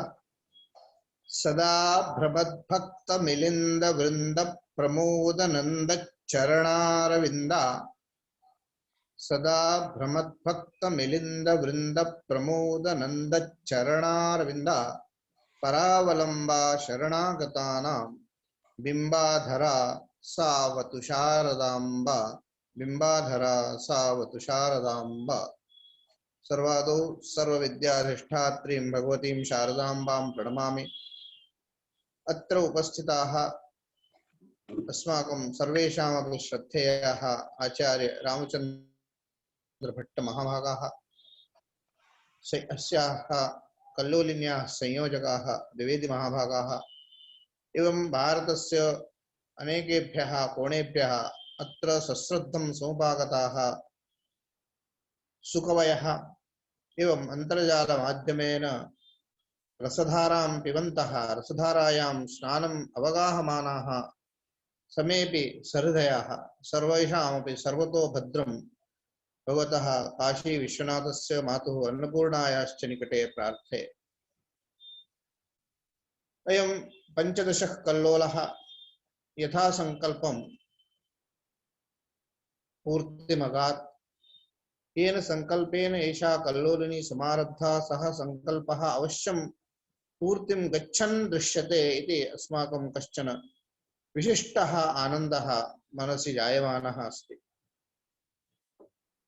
सदा भ्रमद्भक्त मिलिंद वृंद प्रमोद नंद चरणारविंदा सदा भ्रमद्भक्त मिलिंद वृंद प्रमोद नंद चरणारविंदा परावलंबा शरणागतानां बिंबाधरा सावतु शारदांबा बिंबाधरा सावतु शारदांबा। सर्वादौ सर्वविद्याधिष्ठात्रीं भगवतीं शारदांबां प्रणमामि। अत्र उपस्थिताः अस्माकं सर्वेषामपि श्रद्धेयाः आचार्य रामचंद्र भट्ट महाभागाः, अस्याः कल्लोलिन्याः संयोजकाः द्विवेदी महाभागाः एवं भारतस्य अनेकेभ्यः कोणेभ्यः अत्र सश्रद्धं समुपागताः सुकवयः एवं अन्तर्जालमाध्यमेन रसधारां पिबन्तः रसधारायां स्नानम् अवगाहमानाः समेपि सहृदयाः सर्वेषामपि सर्वतो भद्रं भगवतः काशी विश्वनाथस्य मातुः अन्नपूर्णायाश्च निकटे प्रार्थे। अयं पञ्चदशः कल्लोलः यथासङ्कल्पं पूर्तिमगात्। येन संकल्पेन एषा कल्लोलिनी समारब्धा सः संकल्पः अवश्यं पूर्तिं गच्छन् दृश्यते इति अस्माकं कश्चन विशिष्टः आनन्दः मनसि जायमानः अस्ति।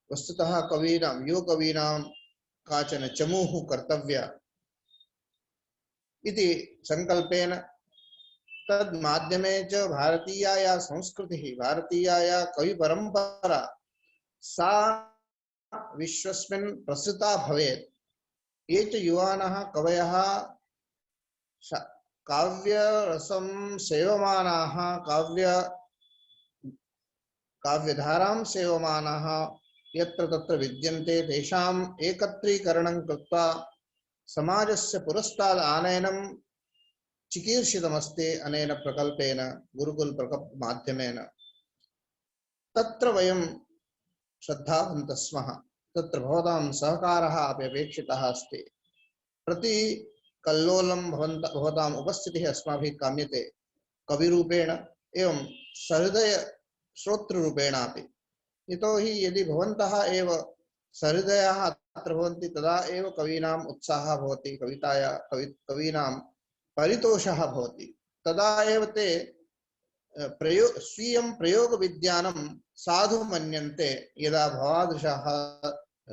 वस्तुतः कवीनां काचन चमूः कर्तव्या इति संकल्पेन तद माध्यमे च भारतीया संस्कृतिः भारतीया कवि परंपरा सा विश्वस्मिन् प्रसृता भवेत्। ये च युवानः कवयः काव्यरसं सेवमानाः काव्यधारां सेवमानाः यत्र तत्र विद्यन्ते तेषाम् एकत्रीकरणं कृत्वा समाजस्य पुरस्ताद् आनयनं चिकीर्षितमस्ति अनेन प्रकल्पेन गुरुकुल प्रकल्प माध्यमेन। तत्र वयं श्रद्धावन्तः स्मः। तत्र भवतां सहकारः अपि अपेक्षितः अस्ति। प्रति कल्लोलं भवताम् उपस्थितिः अस्माभिः काम्यते कविरूपेण एवं सहृदय श्रोतृरूपेण अपि। यतोहि यदि भवन्तः एव सहृदयाः अत्र भवन्ति तदा एव कवीनाम् उत्साहः भवति, कवीनां परितोषः भवति। तदा एव ते स्वीयं प्रयोगविज्ञानं साधु मन्यन्ते यदा भवादृशाः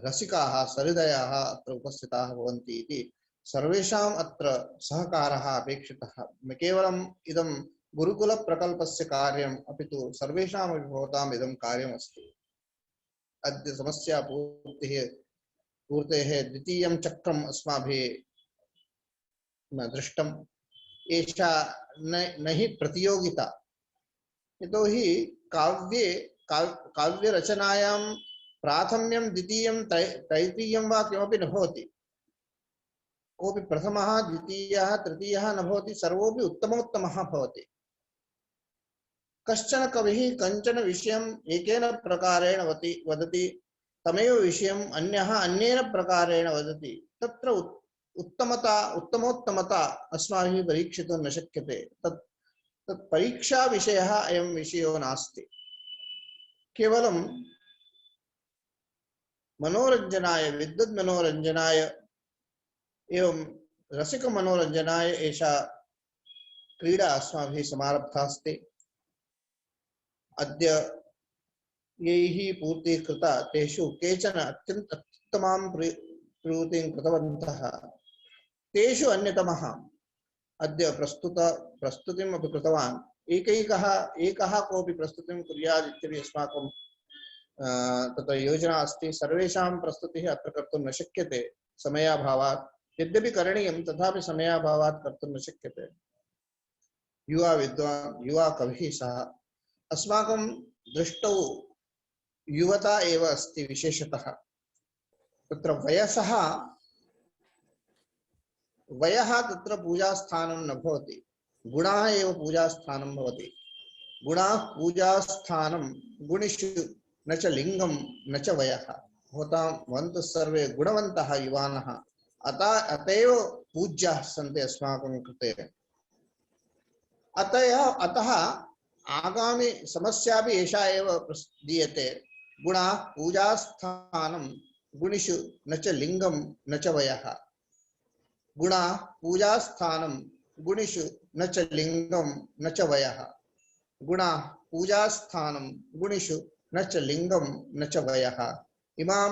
रसिकाः सहृदयाः अत्र उपस्थिताः भवन्ति इति सर्वेषाम् अत्र सहकारः अपेक्षितः। केवलम् इदं गुरुकुलप्रकल्पस्य कार्यम् अपि तु सर्वेषामपि भवताम् इदं कार्यमस्ति। अद्य समस्या पूर्तेः द्वितीयं चक्रम् अस्माभिः दृष्टम्। एषा न हि प्रतियोगिता, यतोहि काव्यरचनायां प्राथम्यं द्वितीयं तृतीयं वा किमपि न भवति। कोऽपि प्रथमः द्वितीयः तृतीयः न भवति, सर्वोऽपि उत्तमोत्तमः भवति। कश्चन कविः कञ्चन विषयम् एकेन प्रकारेण वदति, तमेव विषयम् अन्यः अन्येन प्रकारेण वदति। तत्र उत्तमोत्तमता अस्माभिः परीक्षितुं न शक्यते। तत् परीक्षा विषयः अयं विषयो नास्ति। केवलं मनोरञ्जनाय, विद्वद्मनोरञ्जनाय एवं रसिकमनोरञ्जनाय एषा क्रीडा अस्माभिः समारब्धा अस्ति। अद्य यैः पूर्तिः कृता तेषु केचन अत्युत्तमां प्रवृत्तिं कृतवन्तः। तेषु अन्यतमः अद्य प्रस्तुतिम् अपि कृतवान्। एकः कोऽपि प्रस्तुतिं कुर्यात् इत्यपि अस्माकं तत्र योजना अस्ति। सर्वेषां प्रस्तुतिः अत्र कर्तुं न शक्यते समयाभावात्। यद्यपि करणीयं तथापि समयाभावात् कर्तुं न शक्यते। युवा विद्वान्, युवा कविः सः। अस्माकं दृष्टौ युवता एव अस्ति विशेषतः। तत्र वयः तत्र पूजास्थानं न भवति, गुणाः एव पूजास्थानं भवति। गुणाः पूजास्थानं, गुणिषु न च लिङ्गं न च वयः। भवन्तः सर्वे गुणवन्तः युवानः, अतएव पूज्याः सन्ति अस्माकं कृते। अतः आगामी समस्या भी एषा एव दीयते। गुणाः पूजास्थानं, गुणिषु न च लिङ्गं न च वयः। गुणाः पूजास्थानं, गुणिषु न च लिङ्गं न च वयः। गुणाः पूजास्थानं, गुणिषु न च लिङ्गं न च वयः। इमां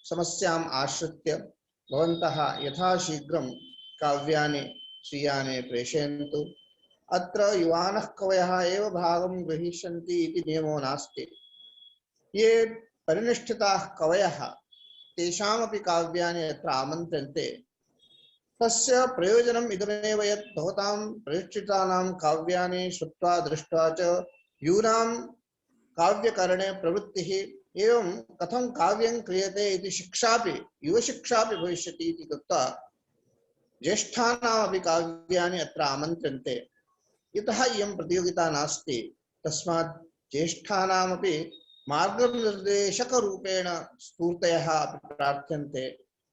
समस्याम् आश्रित्य भवन्तः यथाशीघ्रं काव्यानि स्वीयानि प्रेषयन्तु। अत्र युवानः कवयः एव भागं ग्रहीष्यन्ति इति नियमो नास्ति। ये परिनिष्ठिताः कवयः तेषामपि काव्यानि अत्र आमन्त्र्यन्ते। तस्य प्रयोजनम् इदमेव यत् भवतां प्रतिष्ठितानां काव्यानि श्रुत्वा दृष्ट्वा च यूनां काव्यकरणे प्रवृत्तिः एवं कथं काव्यं क्रियते इति शिक्षापि, युवशिक्षापि भविष्यति इति कृत्वा ज्येष्ठानामपि काव्यानि अत्र आमन्त्र्यन्ते। इतः इयं प्रतियोगिता नास्ति, तस्मात् ज्येष्ठानामपि मार्गनिर्देशकरूपेण स्फूर्तयः प्रार्थ्यन्ते।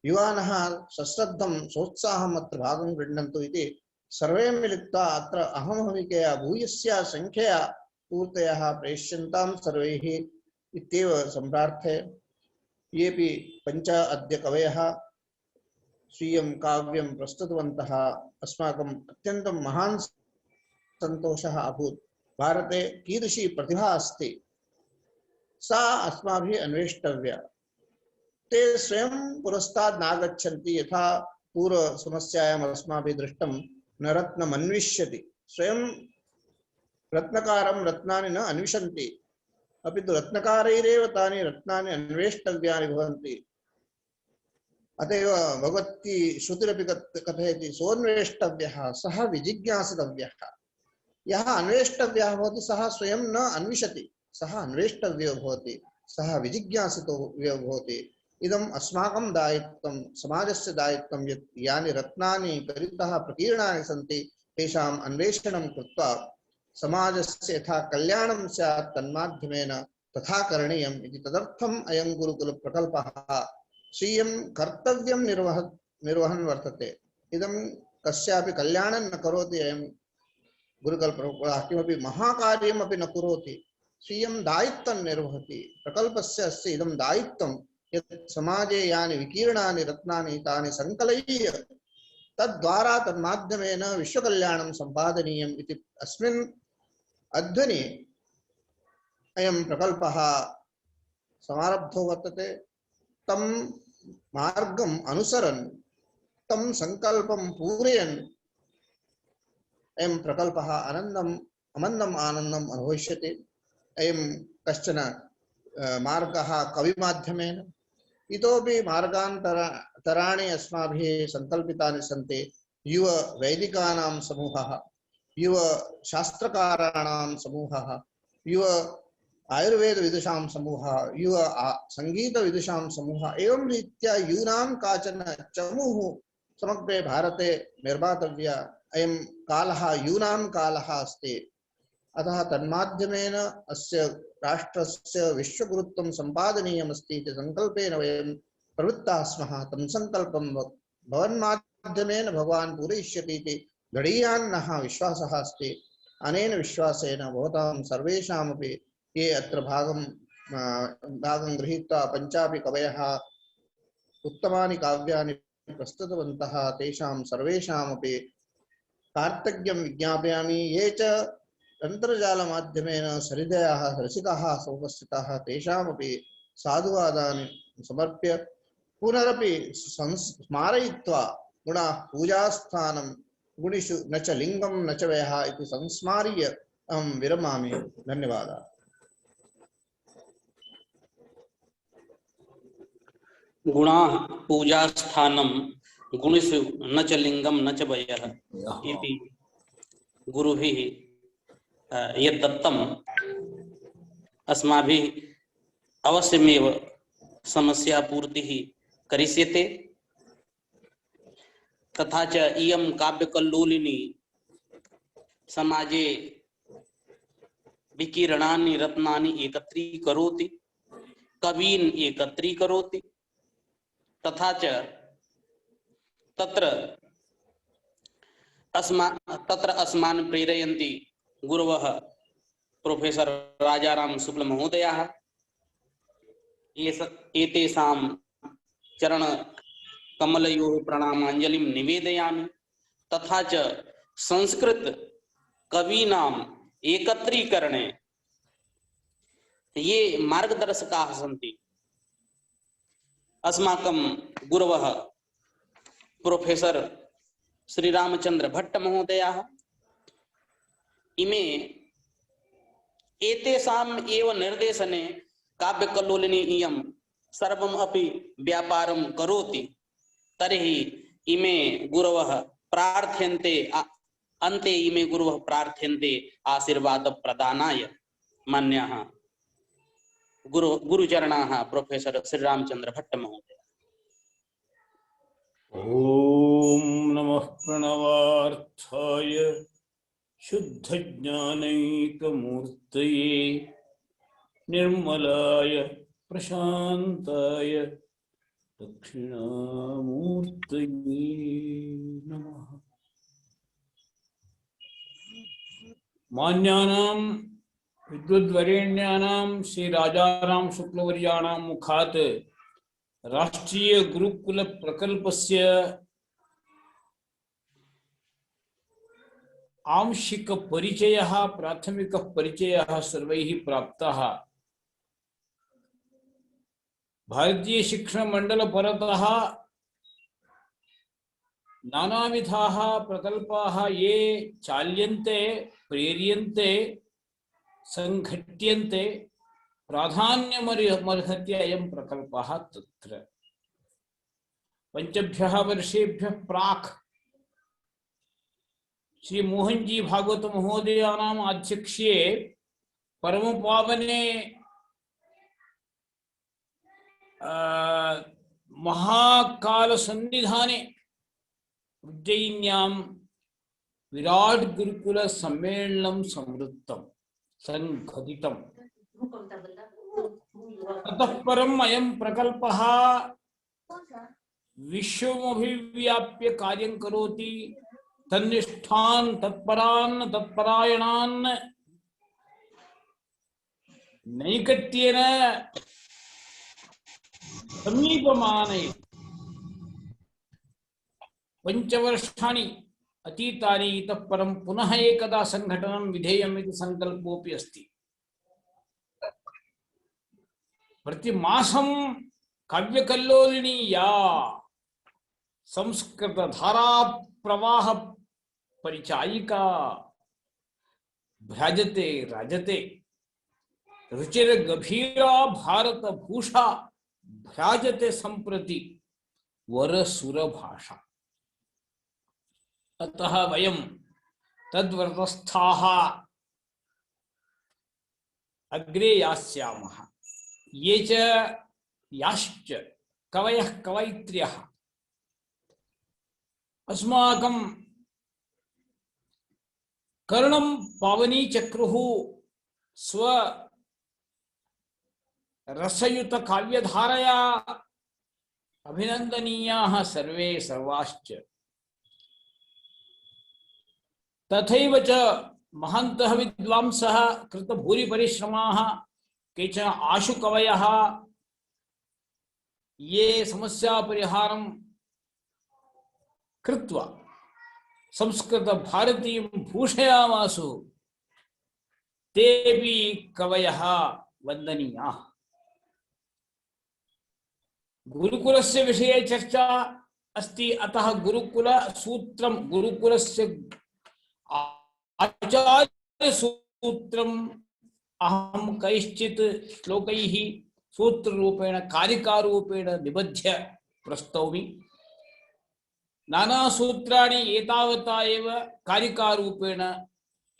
युवानः सश्रद्धं सोत्साहम् अत्र भागं गृह्णन्तु इति सर्वे मिलित्वा अत्र अहमहमिकया भूयस्या संख्यया पूर्तयः प्रेष्यन्तां सर्वैः इत्येव सम्प्रार्थये। येपि पञ्च अद्य कवयः स्वीयं काव्यं प्रस्तुतवन्तः। अस्माकम् अत्यन्तं महान् सन्तोषः अभूत्। भारते कीदृशी प्रतिभा अस्ति सा अस्माभिः अन्वेष्टव्या। ते स्वयं पुरस्ताद् नागच्छन्ति, यथा पूर्वसमस्यायाम् अस्माभिः दृष्टं न रत्नमन्विष्यति। स्वयं रत्नकारं रत्नानि न अन्विषन्ति, अपि तु रत्नकारैरेव तानि रत्नानि अन्वेष्टव्यानि भवन्ति। अतएव भगवती श्रुतिरपि कथयति सोऽन्वेष्टव्यः सः विजिज्ञासितव्यः। यः अन्वेष्टव्यः भवति सः स्वयं न अन्विषति, सः अन्वेष्टव्यो भवति, सः विजिज्ञासितो भवति। इदम् अस्माकं दायित्वं, समाजस्य दायित्वं, यत् यानि रत्नानि परितः प्रकीर्णानि सन्ति तेषाम् अन्वेषणं कृत्वा समाजस्य यथा कल्याणं स्यात् तन्माध्यमेन तथा करणीयम् इति। तदर्थम् अयं गुरुकुलप्रकल्पः स्वीयं कर्तव्यं निर्वहन् वर्तते। इदं कस्यापि कल्याणं न करोति। अयं गुरुकुलप्रकल्पः किमपि महाकार्यमपि न करोति, स्वीयं दायित्वं निर्वहति। प्रकल्पस्य अस्य इदं दायित्वं यत् समाजे यानि विकीर्णानि रत्नानि तानि संकलय्य तद्वारा तन्माध्यमेन विश्वकल्याणं सम्पादनीयम् इति अस्मिन् अध्वनि अयं प्रकल्पः समारब्धो वर्तते। तं मार्गम् अनुसरन् तं संकल्पं पूरयन् अयं प्रकल्पः अमन्दम् आनन्दम् अनुभविष्यति। अयं कश्चन मार्गः कविमाध्यमेन, इतोपि मार्गान्तराणि अस्माभिः संकल्पितानि सन्ति। युव वैदिकानां समूहः, युव शास्त्रकाराणां समूहः, युव आयुर्वेद विदुषां समूहः, युव संगीत विदुषां समूहः, एवं रीत्या यूनां काचन चमूः समग्रे भारते निर्मातव्या। अयं कालः यूनां कालः अस्ति। अतः तन्माध्यमेन अस्य राष्ट्रस्य विश्वगुरुत्वं सम्पादनीयमस्ति इति संकल्पेन वयं प्रवृत्ताः स्मः। तं संकल्पं भवन्माध्यमेन भगवान् पूरयिष्यति इति दृढीयान्नः विश्वासः अस्ति। अनेन विश्वासेन भवतां सर्वेषामपि ये अत्र भागं गृहीत्वा पञ्चापि कवयः उत्तमानि काव्यानि प्रस्तुतवन्तः तेषां सर्वेषामपि कार्तज्ञं विज्ञापयामि। ये च अन्तर्जालमाध्यमेन सरिदयाः रसिकाः उपस्थिताः तेषामपि साधुवादानि समर्प्य पुनरपि स्मारयित्वा गुणाः पूजास्थानं गुणिषु न च लिङ्गं न च व्ययः इति संस्मार्य अहं विरमामि। धन्यवादाः। गुणाः पूजास्थानं गुणिषु न च लिङ्गं न च व्ययः इति गुरुभिः यद्दत्तम् अस्माभिः अवश्यमेव समस्यापूर्तिः करिष्यते। तथा च इयं काव्यकल्लोलिनी समाजे विकीर्णानि रत्नानि एकत्रीकरोति, कवीन् एकत्रीकरोति। तथा च तत्र अस्मान् प्रेरयन्ति गुरवः प्रोफेसर राजाराम शुक्ल महोदयाः। एतेषां चरण कमलयोः प्रणामाञ्जलिं निवेदयामि। तथा च संस्कृत कवीनाम् एकत्रीकरणे ये मार्गदर्शकाः सन्ति, अस्माकं गुरवः प्रोफेसर श्रीरामचंद्र भट्ट महोदयाः, इमे एतेषाम् एव निर्देशने काव्यकल्लोलिनी इयं सर्वम् अपि व्यापारं करोति। तर्हि इमे गुरवः प्रार्थ्यन्ते, अन्ते इमे गुरवः प्रार्थ्यन्ते आशीर्वादप्रदानाय। मान्याः गुरुचरणाः प्रोफेसर श्रीरामचंद्र भट्ट महोदय। ओम नमः प्रणवार्थाय शुद्धज्ञानैकमूर्तये निर्मलाय प्रशान्ताय दक्षिणामूर्तये नमः। मान्यानां विद्वद्वरेण्यानां श्री राजाराम शुक्लवर्याणां मुखात् राष्ट्रीय गुरुकुल प्रकल्पस्य आंशिक परिचयः प्राथमिक परिचयः सर्वैः प्राप्तः। भारतीय शिक्षण मंडल परतः नानाविधाः प्रकल्पाः ये चाल्यन्ते प्रेर्यन्ते संघट्यन्ते प्राधान्यमर्हति अयं प्रकल्पः। तत्र पंचभ्यः वर्षेभ्यः प्राक् श्री मोहन जी भागवत महोदयानाम् आध्यक्ष्ये परम पावने महाकाल सन्निधाने उज्जयिन्यां विराट गुरुकुल सम्मेलनं संवृत्तं संघटितम्। ततः परम् अयं प्रकल्पः विश्वमभिव्याप्य कार्यं करोति। तन्निष्ठान् तत्परान् तत्परायणान् नैकट्येन समीपमानयति। पंचवर्षाणि अतीतानि इतः परं पुनः एकदा संघटनं विधेयम् इति संकल्पोऽपि अस्ति। प्रतिमासं काव्यकल्लोलिनी या संस्कृत धारा प्रवाह परिचायिका भ्राजते राजते रुचिर गभीरा भारत भूषा भ्राजते संप्रति वरसुर भाषा। अतः वयं तद्व्रतस्थाः अग्रे यास्यामः। ये च याश्च कवयः कवयित्र्यः अस्माकं कर्णं पावनीचक्रुः स्व रसयुत काव्यधारया अभिनन्दनीयाः सर्वे सर्वाश्च। तथैव च महान्तः विद्वांसः कृतभूरि परिश्रमाः केचन आशुकवयः ये समस्या परिहारं कृत्वा संस्कृत भारतीयं भूषयामासु तेऽपि कवयः वन्दनीयाः। गुरुकुलस्य विषये चर्चा अस्ति। अतः गुरुकुल सूत्रं गुरुकुलस्य आचार्य सूत्रम् अहं कैश्चित् श्लोकैः सूत्ररूपेण कारिकारूपेण निबध्य प्रस्तौमि। नाना सूत्राणि एतावता एव कारिकारूपेण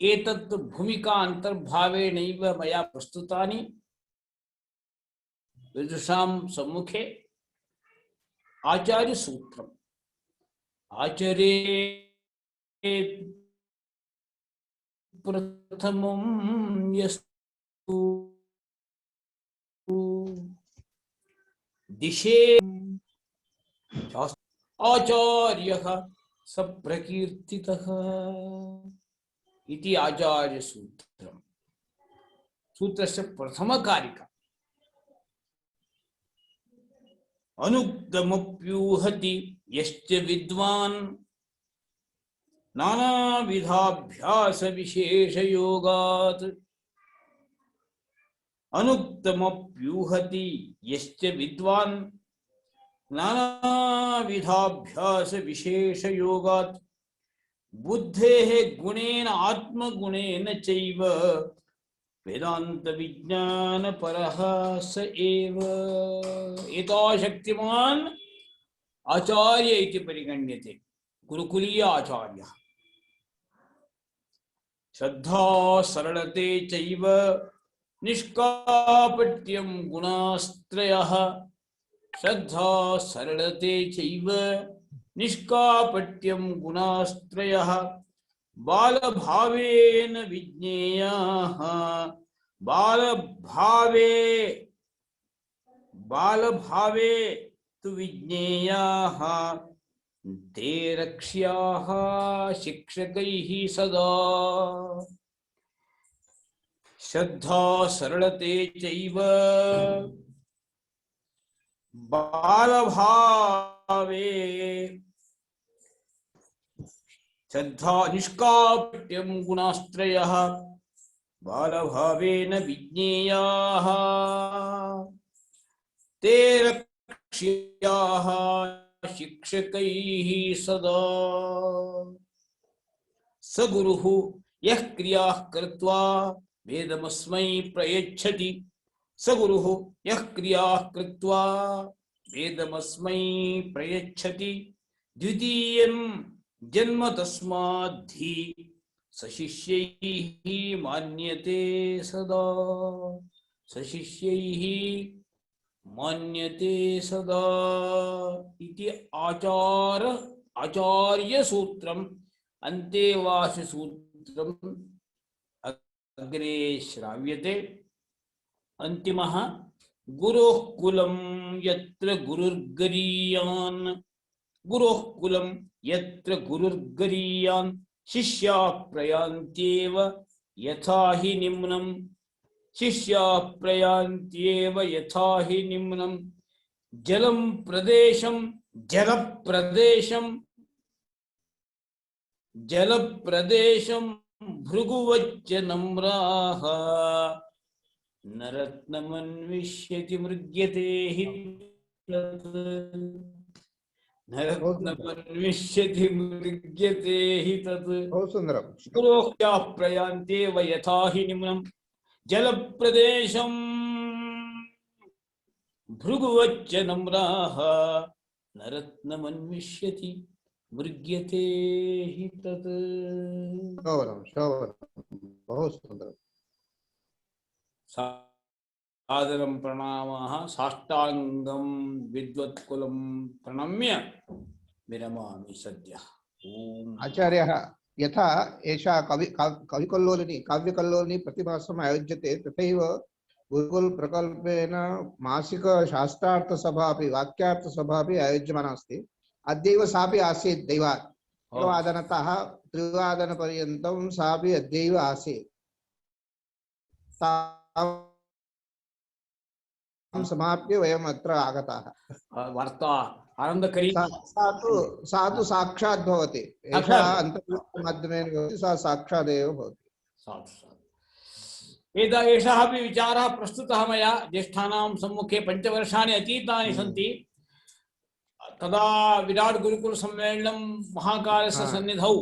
एतत् भूमिका अन्तर्भावेनैव मया प्रस्तुतानि विदुषां सम्मुखे। आचार्य सूत्रम् आचरे प्रथमं यस्तु दिशे आचार्यः स प्रकीर्तितः इति आचार्य सूत्रम्। सूत्रस्य प्रथमकारिका अनुक्तमप्यूहति यश्च विद्वान् नानाविधाभ्यास विशेषयोगात्। अनुक्तमप्यूहति यश्च विद्वान् नानाविधाभ्यास विशेषयोगात् बुद्धेः गुणेन आत्मगुणेन चैव वेदांत विज्ञान परः स एव। एताशक्तिमान् आचार्य इति परिगण्यते गुरुकुलीय आचार्यः। श्रद्धा सरलते चैव निष्कापट्यं गुणास्त्रयः। श्रद्धा सरलते चैव निष्कापट्यं गुणास्त्रयः। बालभावेन विज्ञेयाः बालभावे तु विज्ञेयाः ते रक्ष्याः शिक्षकैः सदा। श्रद्धा सरलते चैव बालभावे श्रद्धा निष्कापट्यं गुणास्त्रयः बालभावेन विज्ञेयाः ते रक्ष्याः शिक्षकैः सदा स गुरुः यः क्रियाः कृत्वा वेदमस्मै प्रयच्छति स गुरुः यः क्रियाः कृत्वा वेदमस्मै प्रयच्छति द्वितीयं जन्म तस्माद्धि स शिष्यैः मान्यते सदा स शिष्यैः मान्यते सदा इति आचार्य सूत्रम् अन्तेवास सूत्रम् अग्रे श्राव्यते। अन्तिमः गुरोः कुलं यत्र गुरुर्गरीयान् गुरोः कुलं यत्र गुरुर्गरीयान् शिष्याः प्रयान्त्येव यथा हि निम्नं शिष्याः प्रयान्त्येव यथा हि निम्नं जलं प्रदेशं जलप्रदेशं भृगुवच्च नम्राः न रत्नमन्विष्यति मृग्यते हि तत् न रत्नमन्विष्यति मृग्यते हि तत् बहुत सुंदरम। गुरोः प्रयान्त्येव यथा हि निम्नं जलप्रदेशं भृगुवच्च नम्राः न रत्नमन्विष्यति मृग्यते हि तत्। शोभनम शोभनम, बहुत सुंदर। सादरं प्रणामः साष्टांगं विद्वत्कुलं प्रणम्य विरमामि सद्यः। ओम आचार्यः यथा एषा कविकल्लोलिनी काव्यकल्लोलिनी प्रतिमासम् आयोज्यते तथैव गुरुकुल प्रकल्पेन मासिक शास्त्रार्थ सभा अपि वाक्यार्थ सभा अपि आयोज्यमाना अस्ति। अद्यैव सापि आसीत् दैवात् एकवादनतः त्रिवादनपर्यन्तं सापि अद्यैव आसीत्। तां समाप्य वयम् अत्र आगताः। वार्ता आनन्दकरी सा तु साक्षात् भवति, एषा अन्तर्जालमाध्यमेन भवति, सा साक्षादेव भवति। साधु साधु। एषः अपि विचारः प्रस्तुतः मया ज्येष्ठानां सम्मुखे 5 वर्षाणि अतीतानि सन्ति। तदा विराट गुरुकुल सम्मेलनं महाकालस्य सन्निधौ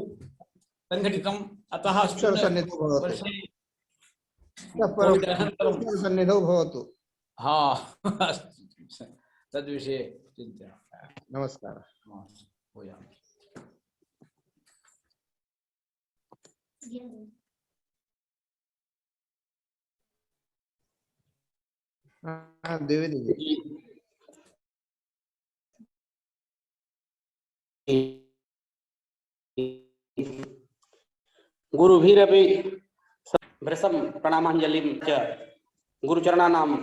संघटितम्। अतः सन्निधौ भवतु। हा तद्विषये चिन्तयामि। नमस्कारः। द्विवेदी गुरुभिरपि भृशं प्रणामाञ्जलिं च गुरुचरणानाम्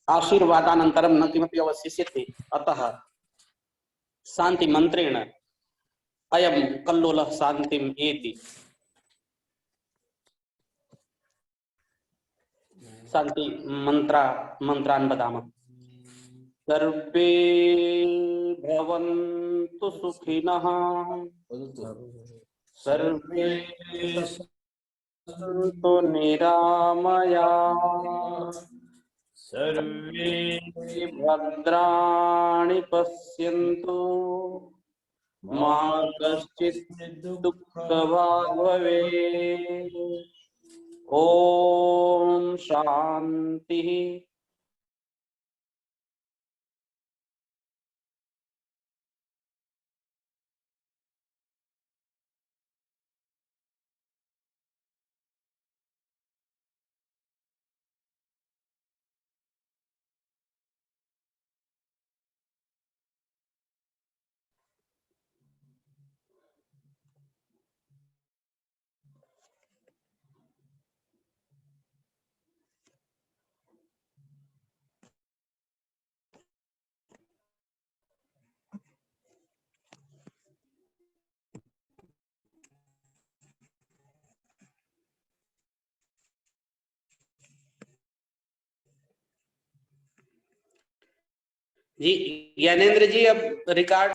आशीर्वादानन्तरं न किमपि अवशिष्यते। अतः शान्ति मन्त्रेण अयं कल्लोलः शान्तिम् एति शान्ति मन्त्रान् वदामः। सर्वे भवन्तु सुखिनः, सर्वे सन्तु निरामयाः, सर्वे भद्राणि पश्यन्तु, मा कश्चित् दुःखभाग् भवेत्। ॐ शान्तिः। जी ज्ञानेंद्र जी, अब रिकॉर्ड